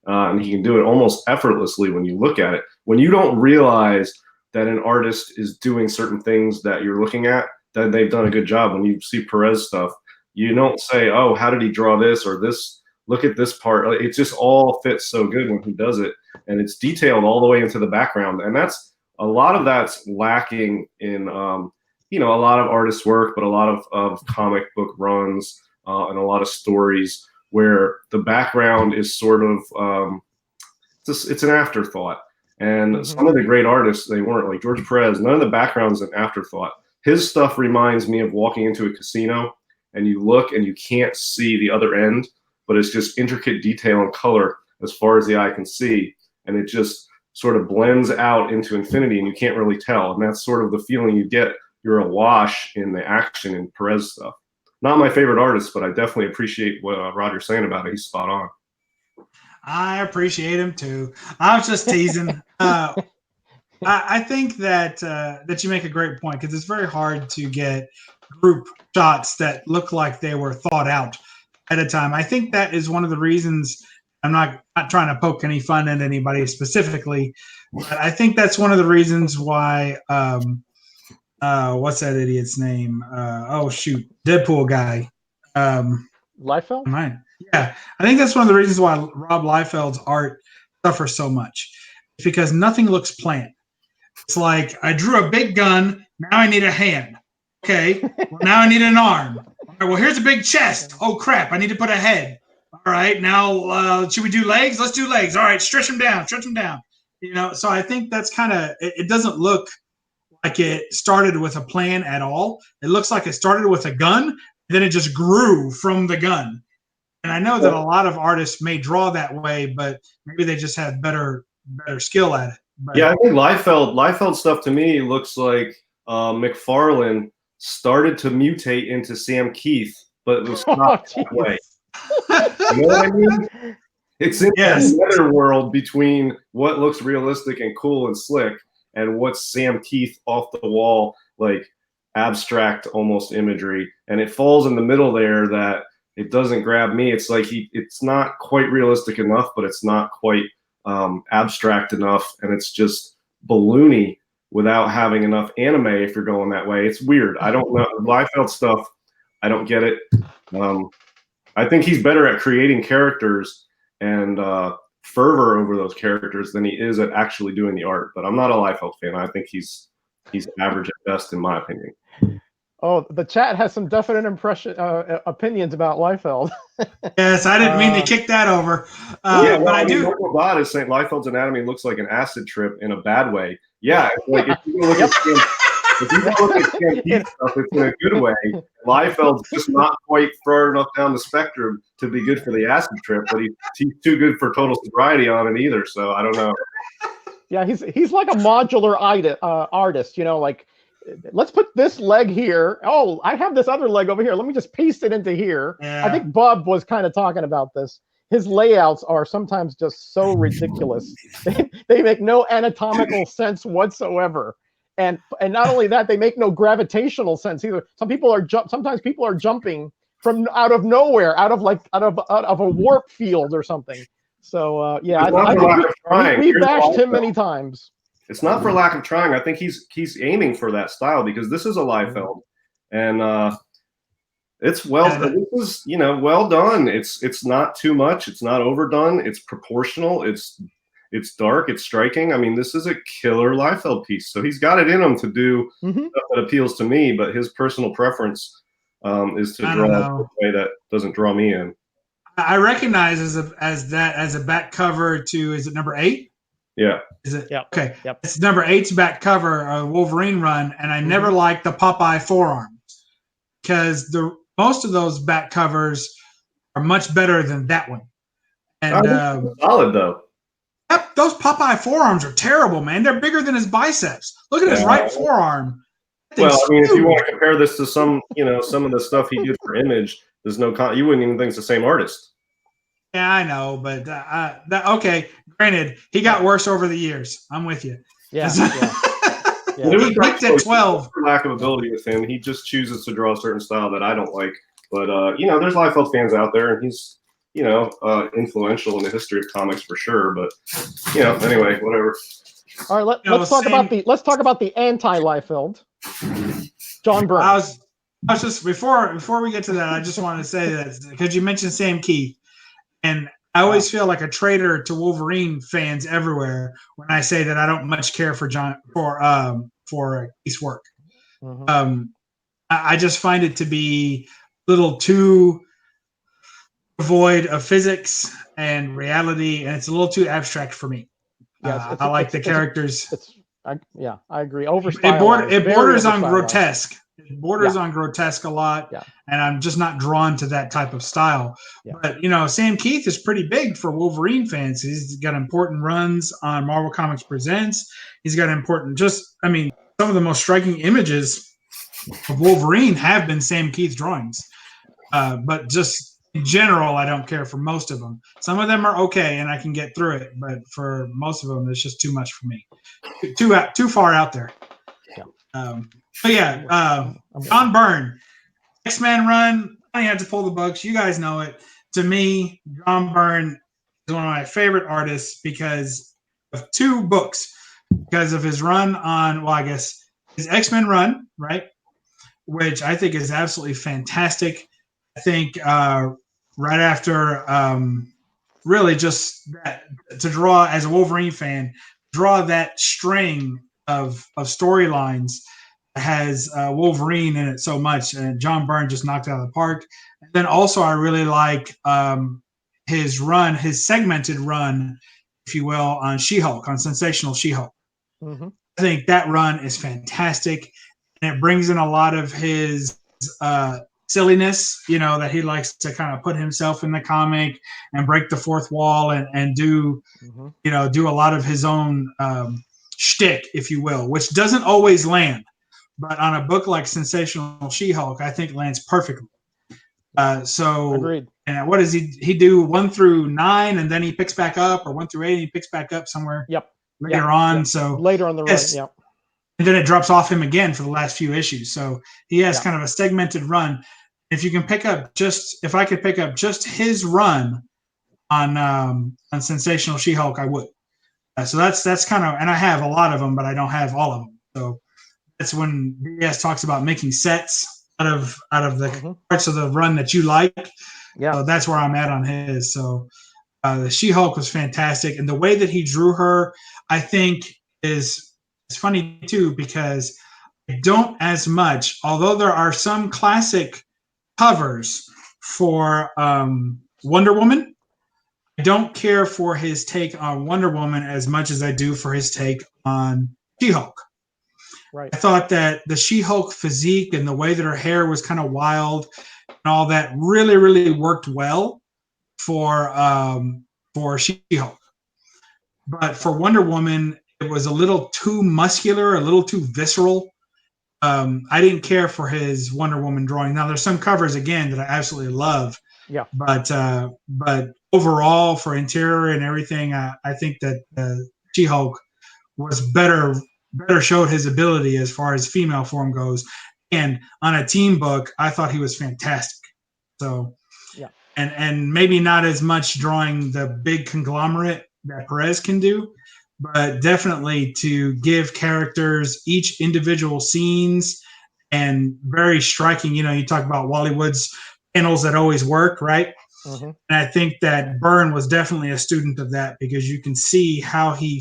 and he can do it almost effortlessly when you look at it. When you don't realize that an artist is doing certain things that you're looking at, then they've done a good job. When you see Perez stuff, you don't say, oh, how did he draw this or this? Look at this part. It just all fits so good when he does it. And it's detailed all the way into the background. And that's a lot of that's lacking in, a lot of artists' work, but a lot of comic book runs and a lot of stories where the background is sort of, it's an afterthought. And some of the great artists, they weren't, like George Perez, none of the background's an afterthought. His stuff reminds me of walking into a casino and you look and you can't see the other end, but it's just intricate detail and color as far as the eye can see, and it just sort of blends out into infinity, and you can't really tell. And that's sort of the feeling you get. You're awash in the action in Perez stuff. Not my favorite artist, but I definitely appreciate what Roger's saying about it. He's spot on. I appreciate him too. I was just teasing. I think that that you make a great point, because it's very hard to get group shots that look like they were thought out at a time. I think that is one of the reasons. I'm not trying to poke any fun at anybody specifically, but I think that's one of the reasons why. What's that idiot's name? Oh shoot, Deadpool guy. Liefeld? Yeah, I think that's one of the reasons why Rob Liefeld's art suffers so much. It's because nothing looks planned. It's like, I drew a big gun, now I need a hand. Okay, well, now I need an arm. All right, well, here's a big chest. Oh crap, I need to put a head. All right, now should we do legs? Let's do legs. All right, stretch them down, stretch them down. You know, so I think that's kind of, it doesn't look like it started with a plan at all. It looks like it started with a gun, then it just grew from the gun. And I know that a lot of artists may draw that way, but maybe they just have better skill at it. But, yeah, I think Liefeld stuff to me looks like McFarlane started to mutate into Sam Keith, but it was not that way. You know what I mean? It's in that netherworld between what looks realistic and cool and slick and what's Sam Keith off the wall, like abstract almost imagery. And it falls in the middle there that it doesn't grab me. It's like it's not quite realistic enough, but it's not quite abstract enough, and it's just balloony without having enough anime if you're going that way. It's weird. I don't know. Liefeld stuff, I don't get it. I think he's better at creating characters and fervor over those characters than he is at actually doing the art. But I'm not a Liefeld fan. I think he's average at best, in my opinion. Oh, the chat has some definite opinions about Liefeld. Yes, I didn't mean to kick that over. But I do. Michael Dodd is saying Liefeld's anatomy looks like an acid trip in a bad way. Yeah, like if you look at Sam Keith stuff, it's in a good way. Liefeld's just not quite far enough down the spectrum to be good for the acid trip, but he's too good for total sobriety on it either. So I don't know. Yeah, he's like a modular artist, you know, like, let's put this leg here. Oh, I have this other leg over here. Let me just paste it into here. Yeah. I think Bub was kind of talking about this. His layouts are sometimes just so ridiculous. They make no anatomical sense whatsoever. And not only that, they make no gravitational sense either. Sometimes people are jumping from out of nowhere, out of a warp field or something. So yeah, I think we bashed him many times. It's not for lack of trying. I think he's aiming for that style, because this is a Liefeld, and it's this is, you know, well done. It's not too much. It's not overdone. It's proportional. It's dark. It's striking. I mean, this is a killer Liefeld piece. So he's got it in him to do stuff that appeals to me, but his personal preference is to draw in a way that doesn't draw me in. I recognize as a back cover to, is it number 8? Yeah. Is it? Yep. Okay. Yep. It's number 8's back cover, Wolverine run, and I never liked the Popeye forearms, because most of those back covers are much better than that one. And solid though. Yep, those Popeye forearms are terrible, man. They're bigger than his biceps. Look at his right forearm. Well, I mean, if you want to compare this to some of the stuff he did for Image, there's no you wouldn't even think it's the same artist. Yeah, I know, but okay. Granted, he got worse over the years. I'm with you. Yeah. He peaked at 12. For lack of ability with him, he just chooses to draw a certain style that I don't like. But there's Liefeld fans out there, and he's influential in the history of comics for sure. But anyway, whatever. All right, let's talk about the anti-Liefeld. John Byrne. I was just before we get to that, I just wanted to say that because you mentioned Sam Keith, and I always feel like a traitor to Wolverine fans everywhere when I say that I don't much care for Keith's work. Mm-hmm. I just find it to be a little too devoid of physics and reality, and it's a little too abstract for me. I like the characters. Yeah, I agree. It very borders on over-stylized. grotesque. It borders on grotesque a lot, and I'm just not drawn to that type of style. Yeah. But Sam Keith is pretty big for Wolverine fans. He's got important runs on Marvel Comics Presents. He's got important, some of the most striking images of Wolverine have been Sam Keith drawings. But just in general, I don't care for most of them. Some of them are okay, and I can get through it. But for most of them, it's just too much for me. Too far out there. Yeah. John Byrne, X-Men run. I had to pull the books. You guys know it. To me, John Byrne is one of my favorite artists because of two books. Because of his run on, well, I guess his X-Men run, right? Which I think is absolutely fantastic. I think right after really just that, to draw as a Wolverine fan, draw that string of storylines has Wolverine in it so much, and John Byrne just knocked it out of the park. And then also I really like his segmented run, if you will, on She-Hulk, on Sensational She-Hulk. Mm-hmm. I think that run is fantastic, and it brings in a lot of his silliness, that he likes to kind of put himself in the comic and break the fourth wall and do, do a lot of his own shtick, if you will, which doesn't always land. But on a book like Sensational She-Hulk, I think lands perfectly. Agreed. And what does he do 1 through 9, and then he picks back up, or 1 through 8, and he picks back up somewhere later on. Yep. So later on the run, and then it drops off him again for the last few issues. So he has kind of a segmented run. If you can pick up if I could pick up just his run on Sensational She-Hulk, I would. So that's kind of, and I have a lot of them, but I don't have all of them. So that's when BS talks about making sets out of the parts of the run that you like. Yeah. So that's where I'm at on his. So the She-Hulk was fantastic, and the way that he drew her, I think, is funny too, because I don't as much, although there are some classic covers for Wonder Woman, I don't care for his take on Wonder Woman as much as I do for his take on She-Hulk. Right. I thought that the She-Hulk physique and the way that her hair was kind of wild and all that really, really worked well for She-Hulk. But for Wonder Woman, it was a little too muscular, a little too visceral. I didn't care for his Wonder Woman drawing. Now, there's some covers, again, that I absolutely love. Yeah. But overall, for interior and everything, I think that She-Hulk was better showed his ability as far as female form goes. And on a team book, I thought he was fantastic. So, and maybe not as much drawing the big conglomerate that Perez can do, but definitely to give characters each individual scenes and very striking. You talk about Wally Wood's panels that always work, right? Mm-hmm. And I think that Byrne was definitely a student of that, because you can see how he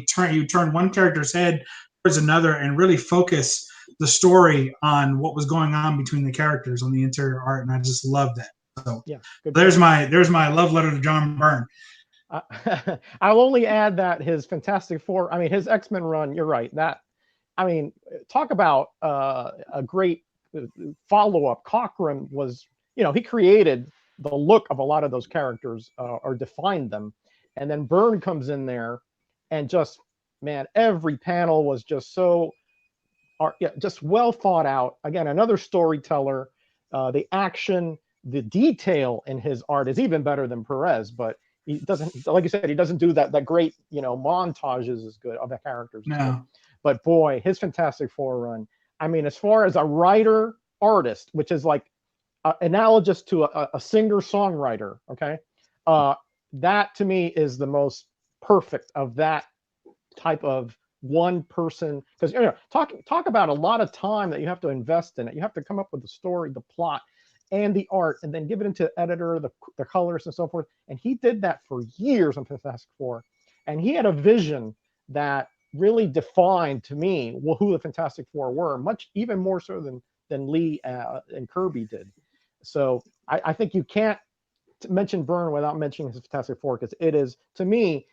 turned one character's head towards another and really focus the story on what was going on between the characters on the interior art, and I just love that. So there's my love letter to John Byrne. I'll only add that his Fantastic Four, his X-Men run, you're right. Talk about a great follow-up. Cochran was, he created the look of a lot of those characters or defined them. And then Byrne comes in there and just, man, every panel was just so, just well thought out. Again, another storyteller. The action, the detail in his art is even better than Perez, but he doesn't, like you said, he doesn't do that great, montages as good of the characters. No. But boy, his Fantastic Four run. As far as a writer artist, which is like analogous to a singer songwriter, okay, that to me is the most perfect of that type of one person, because talk about a lot of time that you have to invest in it. You have to come up with the story, the plot, and the art, and then give it into the editor, the colors and so forth. And he did that for years on Fantastic Four, and he had a vision that really defined to me who the Fantastic Four were, even more so than Lee and Kirby did. So I think you can't mention Byrne without mentioning his Fantastic Four, because it is, to me,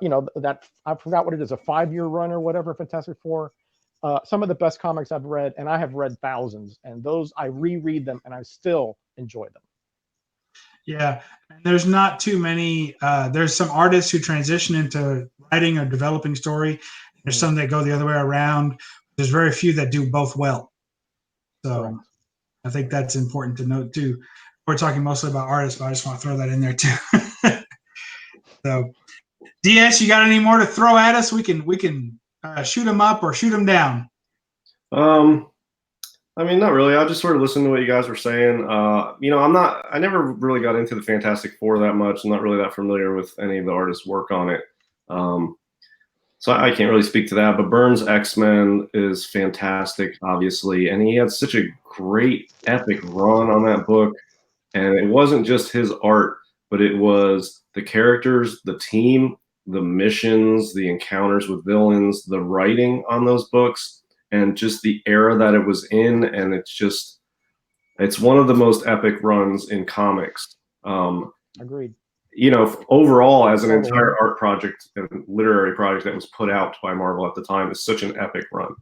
you know, that I forgot what it is, a 5-year run or whatever, Fantastic Four. Some of the best comics I've read, and I have read thousands, and those I reread them and I still enjoy them. Yeah, and there's not too many. There's some artists who transition into writing or developing story. There's some that go the other way around. There's very few that do both well. So Correct. I think that's important to note too. We're talking mostly about artists, but I just want to throw that in there too. So, DS, you got any more to throw at us? We can shoot them up or shoot them down. I mean, not really. I just sort of listened to what you guys were saying. You know, I never really got into the Fantastic Four that much. I'm not really that familiar with any of the artists' work on it. So I can't really speak to that. But Byrne's X-Men is fantastic, obviously. And he had such a great, epic run on that book. And it wasn't just his art, but it was the characters, the team, the missions, the encounters with villains, the writing on those books, and just the era that it was in. And it's one of the most epic runs in comics. Agreed. You know, overall, as an entire art project and literary project that was put out by Marvel at the time, is such an epic run.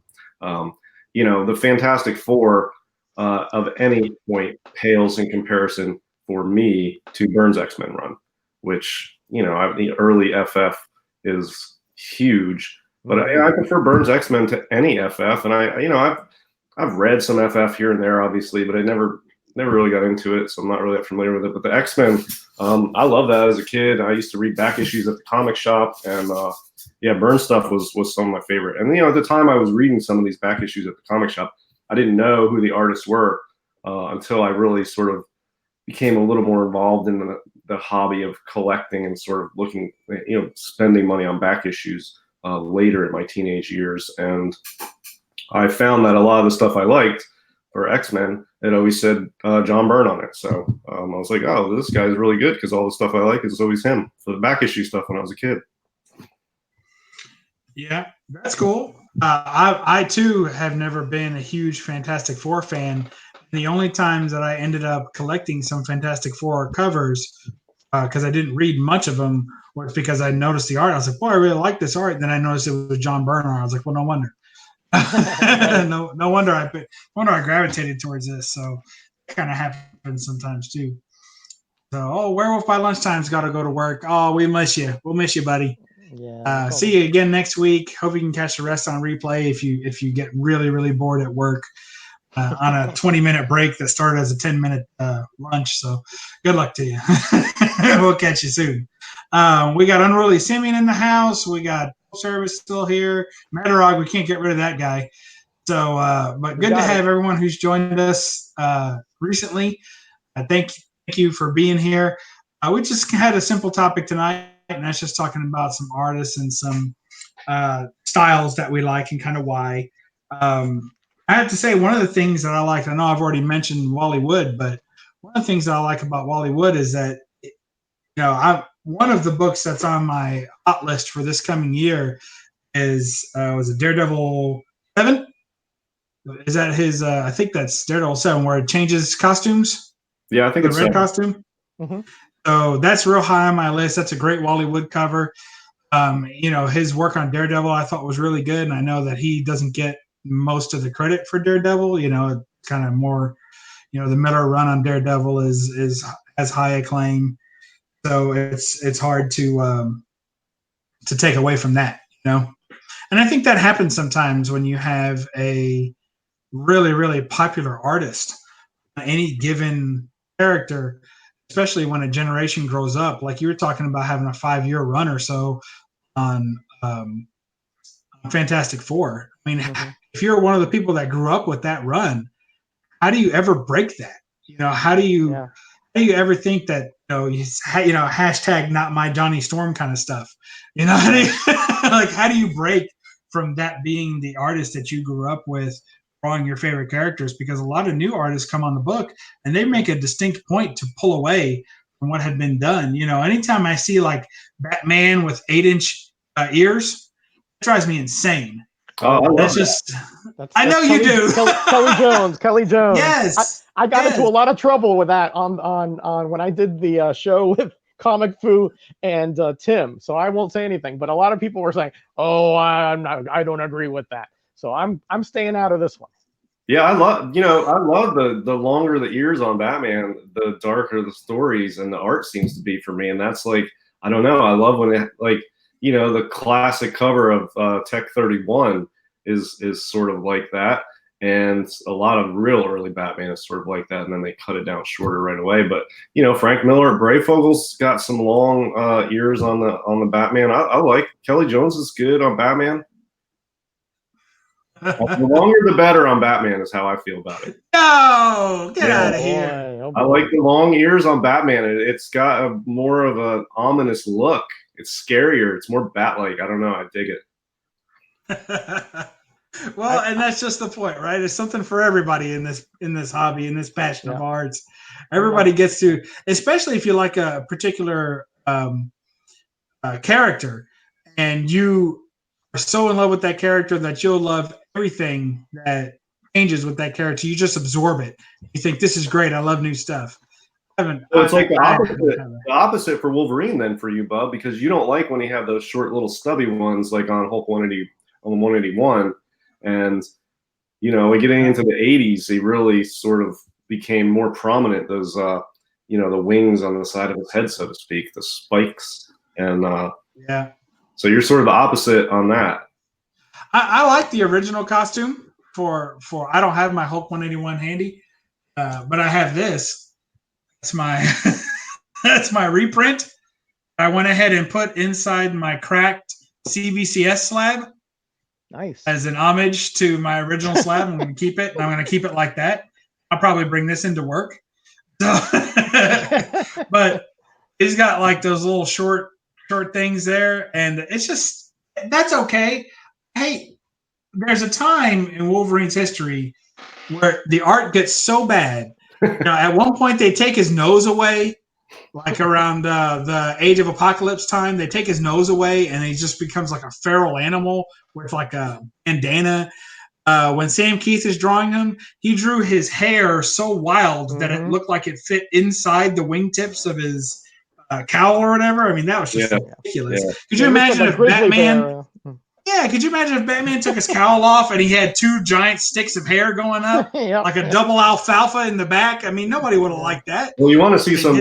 You know, the Fantastic Four of any point pales in comparison for me to Byrne's X-Men run, which, you know, the early FF is huge. But I prefer Byrne's X-Men to any FF, and I've read some FF here and there, obviously, but I never really got into it, so I'm not really that familiar with it. But the X-Men, I love that as a kid. I used to read back issues at the comic shop, and yeah, Byrne stuff was some of my favorite. And you know, at the time I was reading some of these back issues at the comic shop, I didn't know who the artists were until I really sort of became a little more involved in the hobby of collecting and sort of looking, you know, spending money on back issues later in my teenage years. And I found that a lot of the stuff I liked for X-Men, it always said John Byrne on it. So I was like, oh, this guy's really good because all the stuff I like is always him for the back issue stuff when I was a kid. Yeah, that's cool. I too have never been a huge Fantastic Four fan. The only times that I ended up collecting some Fantastic Four covers, because I didn't read much of them, was because I noticed the art. I was like, boy, I really like this art. And then I noticed it was John Byrne art. I was like, well, no wonder. no wonder I gravitated towards this. So it kind of happens sometimes too. So, Werewolf by Lunchtime's got to go to work. Oh, we miss you. We'll miss you, buddy. Yeah. See you again next week. Hope you can catch the rest on replay if you get really bored at work on a 20-minute break that started as a 10-minute lunch. So good luck to you. We'll catch you soon. We got Unruly Simeon in the house. We got Service still here. Metarog, we can't get rid of that guy. So, but good to have everyone who's joined us recently. Thank you for being here. We just had a simple topic tonight, and that's just talking about some artists and some styles that we like and kind of why. I have to say, one of the things that I like, I know I've already mentioned Wally Wood, but one of the things that I like about Wally Wood is that, you know, one of the books that's on my hot list for this coming year is was it Daredevil 7? Is that his? I think that's Daredevil 7, where it changes costumes. Yeah, I think the it's red costume. Mm-hmm. So that's real high on my list. That's a great Wally Wood cover. You know, his work on Daredevil I thought was really good, and I know that he doesn't get most of the credit for Daredevil. You know, it's kind of more, you know, the Miller run on Daredevil has high acclaim. So it's hard to take away from that, you know. And I think that happens sometimes when you have a really popular artist, any given character, especially when a generation grows up. Like you were talking about having a 5-year run or so on Fantastic Four. I mean, if you're one of the people that grew up with that run, how do you ever break that? You know, how do you ever think that, you know, hashtag not my Johnny Storm kind of stuff? You know, how do you break from that being the artist that you grew up with, drawing your favorite characters? Because a lot of new artists come on the book and they make a distinct point to pull away from what had been done. You know, anytime I see like Batman with 8-inch ears, it drives me insane. Oh, that's just. I know you do. Kelly Jones. Yes. I got into a lot of trouble with that on when I did the show with Comic Fu and Tim, so I won't say anything. But a lot of people were saying, "Oh, I don't agree with that." So I'm staying out of this one. Yeah, I love the longer the ears on Batman, the darker the stories and the art seems to be for me. And that's like, I don't know, I love when it, like, the classic cover of Tech 31 is sort of like that. And a lot of real early Batman is sort of like that, and then they cut it down shorter right away. But Frank Miller at Brayfogel's got some long ears on the Batman. I like Kelly Jones is good on Batman. The longer the better on Batman is how I feel about it. No, get out of here. Oh, I like the long ears on Batman. It's got a more of an ominous look. It's scarier. It's more bat-like. I don't know. I dig it. Well, and that's just the point, right? It's something for everybody in this hobby, in this passion of arts. Everybody gets to, especially if you like a particular character, and you are so in love with that character that you'll love everything that changes with that character. You just absorb it. You think, this is great. I love new stuff. So it's like the opposite for Wolverine then for you, Bub, because you don't like when you have those short little stubby ones like on Hulk 181. And, getting into the 80s, he really sort of became more prominent, those, the wings on the side of his head, so to speak, the spikes. And so you're sort of the opposite on that. I like the original costume for I don't have my Hulk 181 handy, but I have this. That's my that's my reprint. I went ahead and put inside my cracked CBCS slab. Nice. As an homage to my original slab. I'm going to keep it, and I'm going to keep it like that. I'll probably bring this into work. So, but he's got like those little short things there, and it's just, that's okay. Hey, there's a time in Wolverine's history where the art gets so bad. At one point, they take his nose away, like around the Age of Apocalypse time. They take his nose away, and he just becomes like a feral animal with like a bandana. When Sam Keith is drawing him, he drew his hair so wild that it looked like it fit inside the wingtips of his cowl or whatever. I mean, that was just ridiculous. Yeah. Could you imagine if Batman? Yeah, could you imagine if Batman took his cowl off and he had two giant sticks of hair going up, like a double alfalfa in the back? I mean, nobody would have liked that. Well, you want to see some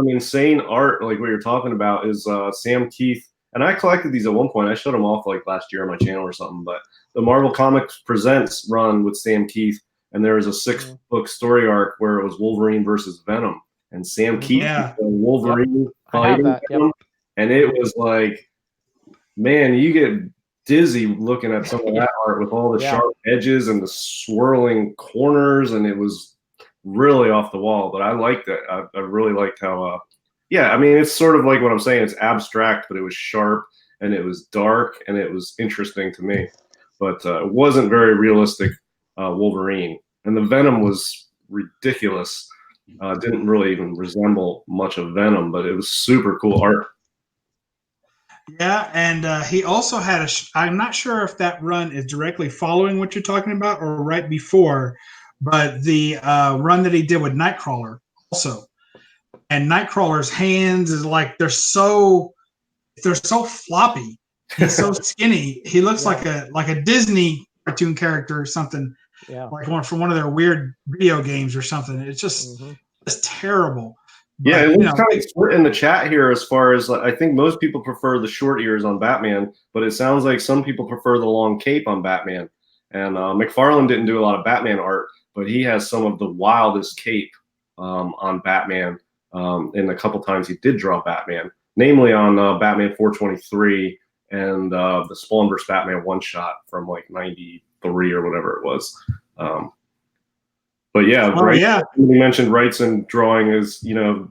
insane art, like what you're talking about, is Sam Keith. And I collected these at one point. I showed them off like last year on my channel or something. But the Marvel Comics Presents run with Sam Keith, and there was a 6-book story arc where it was Wolverine versus Venom, and Sam Keith and Wolverine fighting Venom, and it was like, man, you get dizzy looking at some of that art with all the sharp edges and the swirling corners, and it was really off the wall. But I liked it. I really liked how. I mean, it's sort of like what I'm saying. It's abstract, but it was sharp and it was dark and it was interesting to me. But it wasn't very realistic Wolverine. And the Venom was ridiculous. Didn't really even resemble much of Venom, but it was super cool art. Yeah, and he also had I'm not sure if that run is directly following what you're talking about or right before, but the run that he did with Nightcrawler also. And Nightcrawler's hands is like they're so floppy. He's so skinny. He looks like a Disney cartoon character or something. Yeah, like one from one of their weird video games or something. It's just it's terrible. But, it looks kind of split in the chat here as far as I think most people prefer the short ears on Batman, but it sounds like some people prefer the long cape on Batman. And McFarlane didn't do a lot of Batman art, but he has some of the wildest cape on Batman. In a couple times he did draw Batman, namely on Batman 423 and the Spawn vs. Batman one-shot from like 93 or whatever it was. But you mentioned Wrights and drawing is,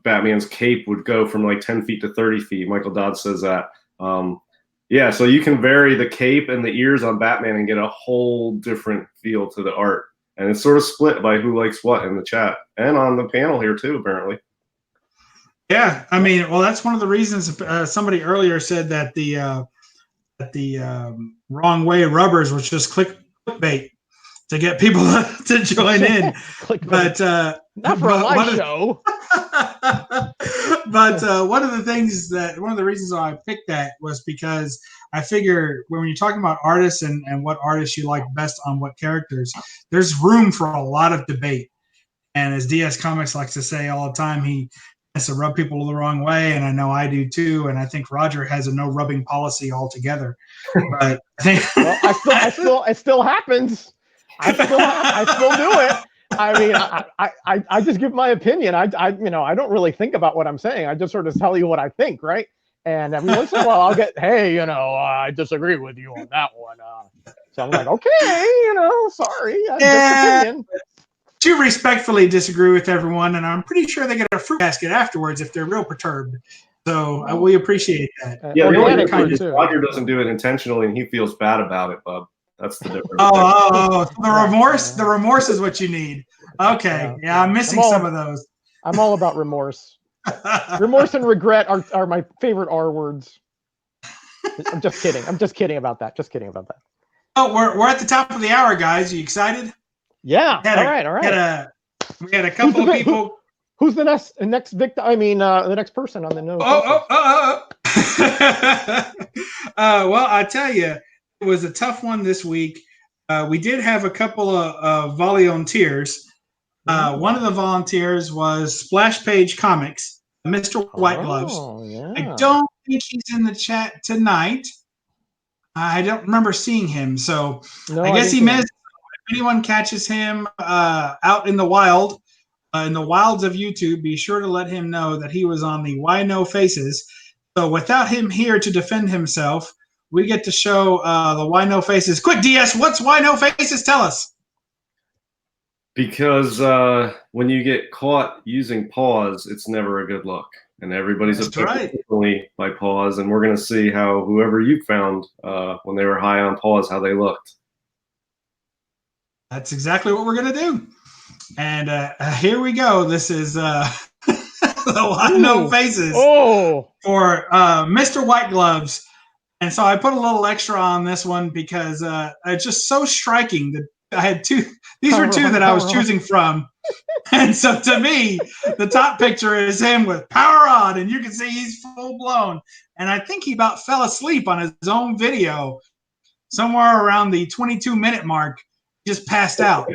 Batman's cape would go from like 10 feet to 30 feet. Michael Dodd says that. So you can vary the cape and the ears on Batman and get a whole different feel to the art. And it's sort of split by who likes what in the chat and on the panel here too, apparently. Yeah, I mean, well, that's one of the reasons somebody earlier said that the wrong way rubbers was just clickbait to get people to join in. But not for a live show. But one of the reasons why I picked that was because I figure when you're talking about artists and what artists you like best on what characters, there's room for a lot of debate. And as DS Comics likes to say all the time, he has to rub people the wrong way, and I know I do too. And I think Roger has a no rubbing policy altogether. But I think it still happens. I still do it. I mean, I just give my opinion. I don't really think about what I'm saying. I just sort of tell you what I think, right? And every once in a while, I'll get, hey, I disagree with you on that one. So I'm like, okay, sorry, yeah. opinion. You respectfully disagree with everyone, and I'm pretty sure they get a fruit basket afterwards if they're real perturbed. So we appreciate that. Yeah, the only difference is Roger doesn't do it intentionally, and he feels bad about it, Bub. That's the difference. Oh, the remorse is what you need. Okay, yeah, I'm missing some of those. I'm all about remorse. Remorse and regret are my favorite R words. I'm just kidding. I'm just kidding about that. Oh, we're at the top of the hour, guys. Are you excited? Yeah. All right. We had a couple of people. Who's the next victim? I mean, the next person on the note. Well, I tell you, it was a tough one this week. We did have a couple of volunteers. One of the volunteers was Splash Page Comics, Mr. White Gloves. Yeah. I don't think he's in the chat tonight. I don't remember seeing him, so I guess he missed. If anyone catches him out in the wild, in the wilds of YouTube, be sure to let him know that he was on the Why No Faces. So without him here to defend himself, we get to show the Why No Faces. Quick, DS, what's Why No Faces? Tell us. Because when you get caught using pause, it's never a good look. And everybody's affected by pause. And we're going to see how whoever you found when they were high on pause, how they looked. That's exactly what we're going to do. And here we go. This is the Why No Faces for Mr. White Gloves. And so I put a little extra on this one because it's just so striking that I had two. These were two that I was choosing from. And so to me, the top picture is him with power on, and you can see he's full blown. And I think he about fell asleep on his own video somewhere around the 22-minute mark. He just passed out.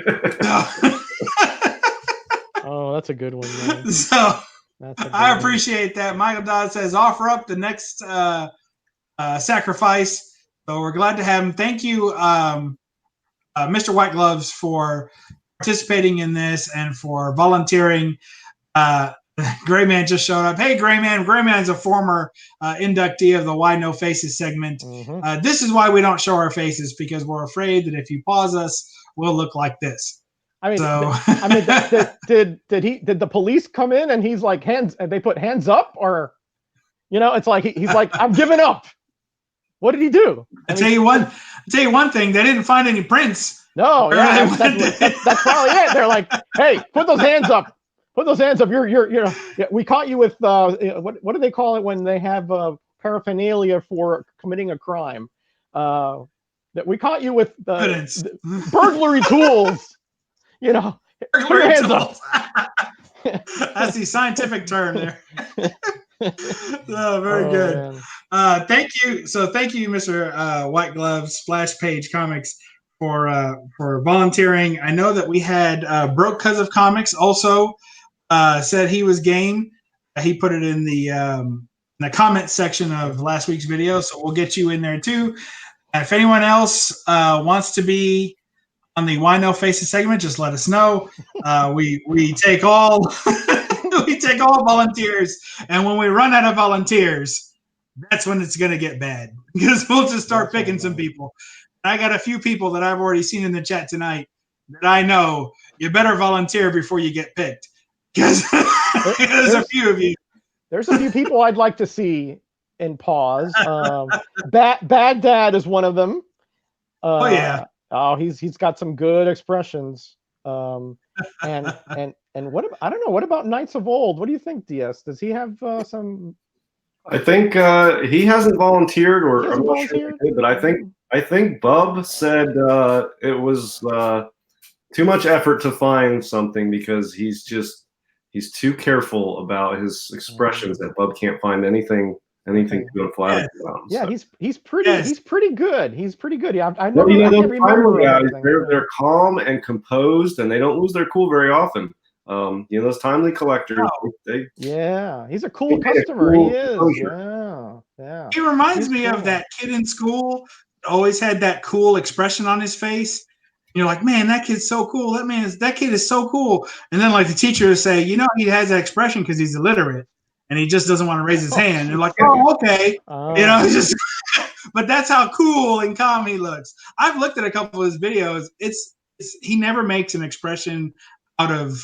Oh, that's a good one, man. So I appreciate that. Michael Dodd says, offer up the next sacrifice. So we're glad to have him. Thank you, Mr. White Gloves, for participating in this and for volunteering. Gray Man just showed up. Hey, Gray Man. Gray Man's a former inductee of the Why No Faces segment. Mm-hmm. This is why we don't show our faces, because we're afraid that if you pause us, we'll look like this. I mean, did the police come in and he's like they put hands up, or it's like he's like, I'm giving up. What did he do? I'll tell you one thing. They didn't find any prints. No, yeah, that's probably it. They're like, hey, put those hands up. Put those hands up. We caught you with what do they call it when they have paraphernalia for committing a crime? That we caught you with burglary tools. Put your hands up. That's the scientific term there. Oh, very good. Thank you. So thank you, Mr. White Gloves, Splash Page Comics, for volunteering. I know that we had Broke Cuz of Comics also said he was game. He put it in the comment section of last week's video, so we'll get you in there too. If anyone else wants to be on the Why No Faces segment, just let us know. We take all we take all volunteers, and when we run out of volunteers, that's when it's gonna get bad, because we'll just start picking some people. I got a few people that I've already seen in the chat tonight that I know you better volunteer before you get picked, because there's a few of you. There's a few people I'd like to see in pause. Bad Dad is one of them. Oh yeah. Oh, he's got some good expressions. And what about, I don't know, what about Knights of Old? What do you think, DS? Does he have some? I think he hasn't volunteered, or I'm not sure if he did, but I think Bub said it was too much effort to find something, because he's he's too careful about his expressions that Bub can't find anything too inflammatory about him. Yeah, So. he's pretty good. He's pretty good. Yeah, I Well, never I those can't remember guys, everything. they're calm and composed, and they don't lose their cool very often. Those timely collectors, he's a cool customer. He is. Yeah. He reminds me of that kid in school that always had that cool expression on his face. And you're like, man, that kid's so cool. That kid is so cool. And then like the teacher would say, he has that expression because he's illiterate and he just doesn't want to raise his hand. And you're like, oh, okay. Just but that's how cool and calm he looks. I've looked at a couple of his videos. He never makes an expression out of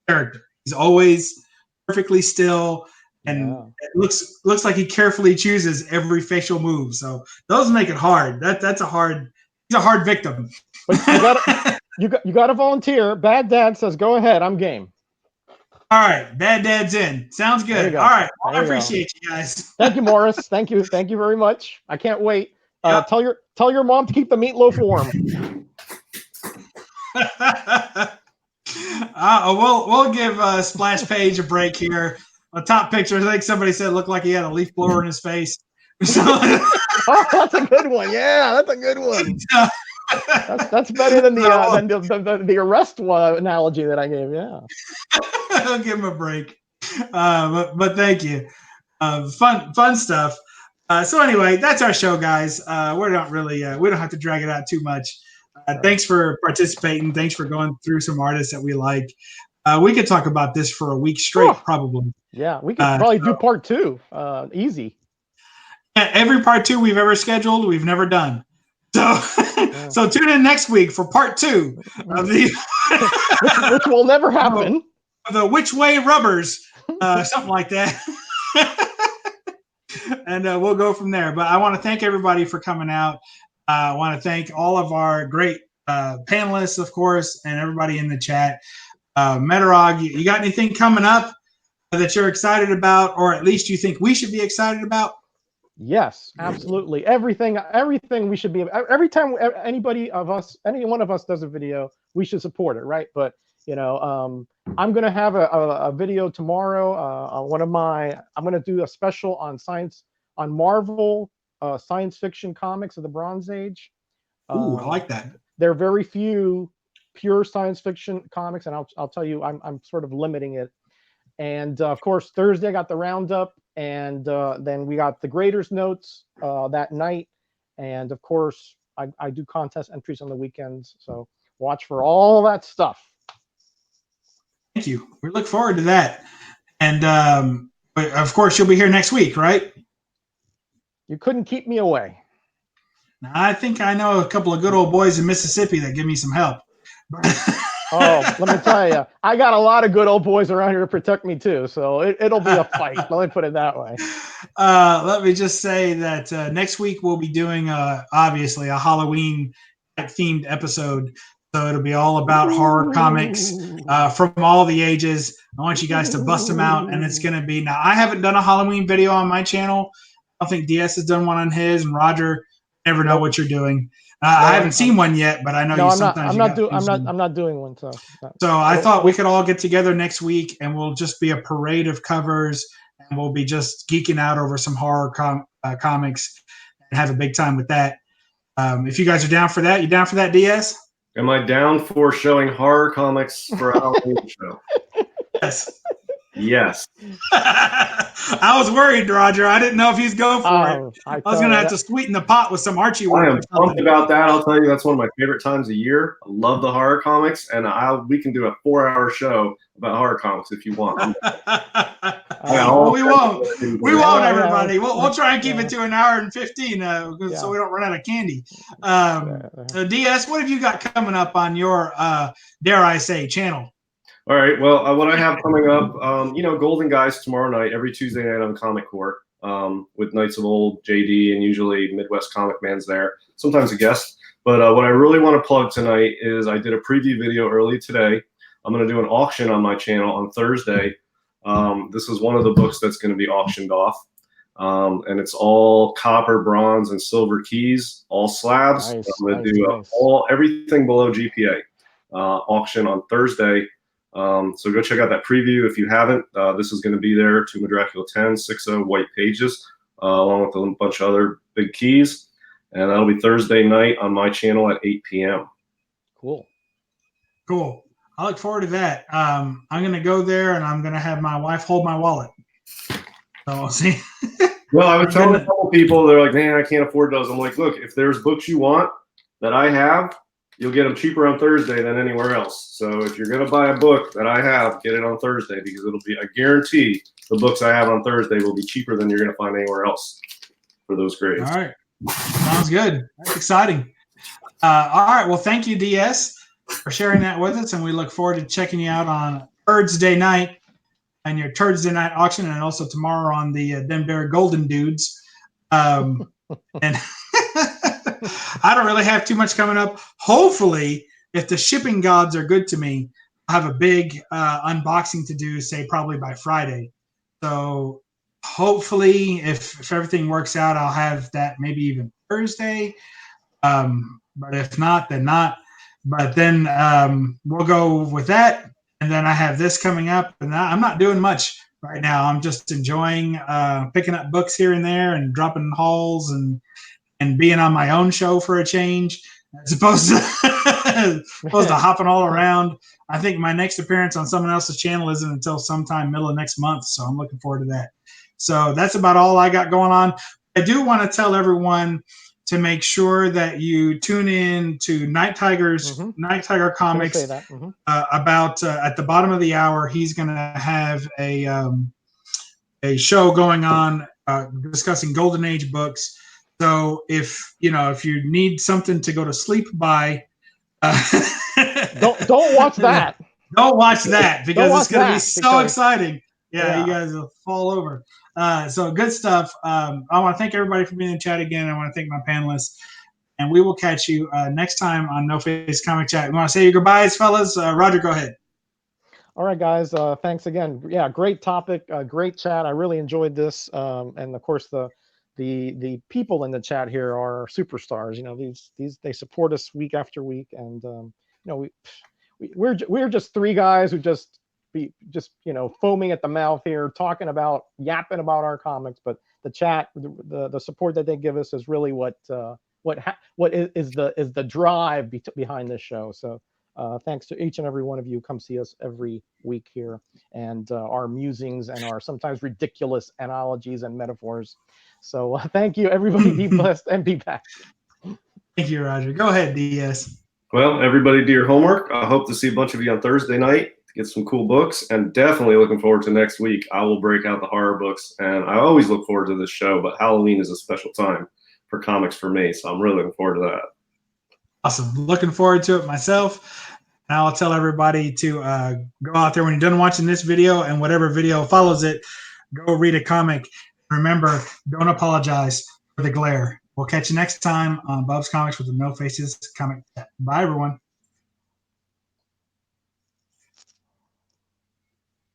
character. He's always perfectly still, and it looks like he carefully chooses every facial move. So those make it hard. He's a hard victim. But you got to volunteer. Bad Dad says, "Go ahead, I'm game." All right, Bad Dad's in. Sounds good. All right, well, I appreciate you guys. Thank you, Morris. Thank you very much. I can't wait. Tell your mom to keep the meatloaf warm. We'll give Splash Page a break here. A top picture, I think somebody said looked like he had a leaf blower in his face. Oh, that's a good one. Yeah, that's a good one. That's better than the arrest analogy that I gave. Yeah, I'll give him a break. But thank you. Fun stuff. So anyway, that's our show, guys. We don't have to drag it out too much. Thanks for participating. Thanks for going through some artists that we like. We could talk about this for a week straight, probably. Yeah, we could probably do part 2. Easy. Yeah, every part 2 we've ever scheduled, we've never done. So, so tune in next week for part 2 of the which will never happen. The Which Way Rubbers, something like that. And we'll go from there. But I want to thank everybody for coming out. I want to thank all of our great panelists, of course, and everybody in the chat. Metarog, you got anything coming up that you're excited about, or at least you think we should be excited about? Yes, absolutely. Everything we should be. Every time any one of us does a video, we should support it, right? But I'm going to have a video tomorrow. I'm going to do a special on Marvel science fiction comics of the Bronze Age. Ooh, I like that. There are very few pure science fiction comics, and I'll tell you, I'm sort of limiting it. And of course, Thursday I got the roundup, and then we got the graders notes that night. And of course, I do contest entries on the weekends, so watch for all that stuff. Thank you. We look forward to that. And of course, you'll be here next week, right? You couldn't keep me away. Now, I think I know a couple of good old boys in Mississippi that give me some help. Oh, let me tell you, I got a lot of good old boys around here to protect me too, so it'll be a fight. Let me put it that way. Let me just say that next week we'll be doing obviously a Halloween themed episode, so it'll be all about horror comics from all the ages. I want you guys to bust them out, and it's going to be. Now, I haven't done a Halloween video on my channel. I don't think DS has done one on his, and Roger, never know what you're doing. I haven't seen one yet, but I know you sometimes. I'm not doing one. So I thought we could all get together next week, and we'll just be a parade of covers, and we'll be just geeking out over some horror comics, and have a big time with that. If you guys are down for that, you down for that, DS? Am I down for showing horror comics for a Halloween show? Yes. Yes. I was worried, Roger. I didn't know if he's going for it. I was going to have to sweeten the pot with some Archie work. I am pumped about that. I'll tell you, that's one of my favorite times of year. I love the horror comics, and we can do a 4-hour show about horror comics if you want. Well, we won't. We won't, everybody. We'll try and keep it to an hour and 15 so we don't run out of candy. DS, what have you got coming up on your, dare I say, channel? All right. Well, what I have coming up, Golden Guys tomorrow night, every Tuesday night on Comic Core with Knights of Old, JD, and usually Midwest Comic Man's there, sometimes a guest. But what I really want to plug tonight is I did a preview video early today. I'm going to do an auction on my channel on Thursday. This is one of the books that's going to be auctioned off. And it's all copper, bronze, and silver keys, all slabs. Nice, I'm going to do everything below GPA auction on Thursday. So go check out that preview if you haven't. This is going to be there, Tomb of Dracula 10, 6 white pages, along with a bunch of other big keys. And that'll be Thursday night on my channel at 8 p.m. Cool. Cool. I look forward to that. I'm going to go there, and I'm going to have my wife hold my wallet. So we'll see. Well, I was telling a couple people, they're like, man, I can't afford those. I'm like, look, if there's books you want that I have, you'll get them cheaper on Thursday than anywhere else. So if you're going to buy a book that I have, get it on Thursday, because it'll be, I guarantee the books I have on Thursday will be cheaper than you're going to find anywhere else for those grades. All right. Sounds good. That's exciting. All right. Well, thank you, DS, for sharing that with us. And we look forward to checking you out on Thursday night and your Thursday night auction, and also tomorrow on the Denver Golden Dudes. And I don't really have too much coming up. Hopefully, if the shipping gods are good to me, I'll have a big unboxing to do, say probably by Friday. So hopefully, if everything works out, I'll have that maybe even Thursday. But if not, then not. But then we'll go with that. And then I have this coming up, and I'm not doing much right now. I'm just enjoying picking up books here and there and dropping hauls and being on my own show for a change, as opposed to hopping all around. I think my next appearance on someone else's channel isn't until sometime middle of next month, so I'm looking forward to that. So that's about all I got going on. I do want to tell everyone to make sure that you tune in to Night Tiger Comics. About at the bottom of the hour, he's going to have a show going on discussing Golden Age books. So if you need something to go to sleep by, don't watch that. Don't watch that, because it's going to be so exciting. Yeah, you guys will fall over. So good stuff. I want to thank everybody for being in the chat again. I want to thank my panelists, and we will catch you next time on No Face Comic Chat. You want to say your goodbyes, fellas? Roger, go ahead. All right, guys. Thanks again. Yeah, great topic, great chat. I really enjoyed this, and of course the people in the chat here are superstars. You know, these they support us week after week, and we're just three guys who just foaming at the mouth here, yapping about our comics. But the chat, the support that they give us is really what is the drive behind this show. So thanks to each and every one of you. Come see us every week here, and our musings and our sometimes ridiculous analogies and metaphors. So thank you, everybody. Be blessed and be back. Thank you, Roger. Go ahead, DS. Well, everybody do your homework. I hope to see a bunch of you on Thursday night to get some cool books, and definitely looking forward to next week. I will break out the horror books, and I always look forward to this show, but Halloween is a special time for comics for me, so I'm really looking forward to that. Awesome. Looking forward to it myself. And I'll tell everybody to go out there when you're done watching this video and whatever video follows it, go read a comic. Remember, don't apologize for the glare. We'll catch you next time on BUB'S Comics with the No Faces Comic Chat. Bye, everyone.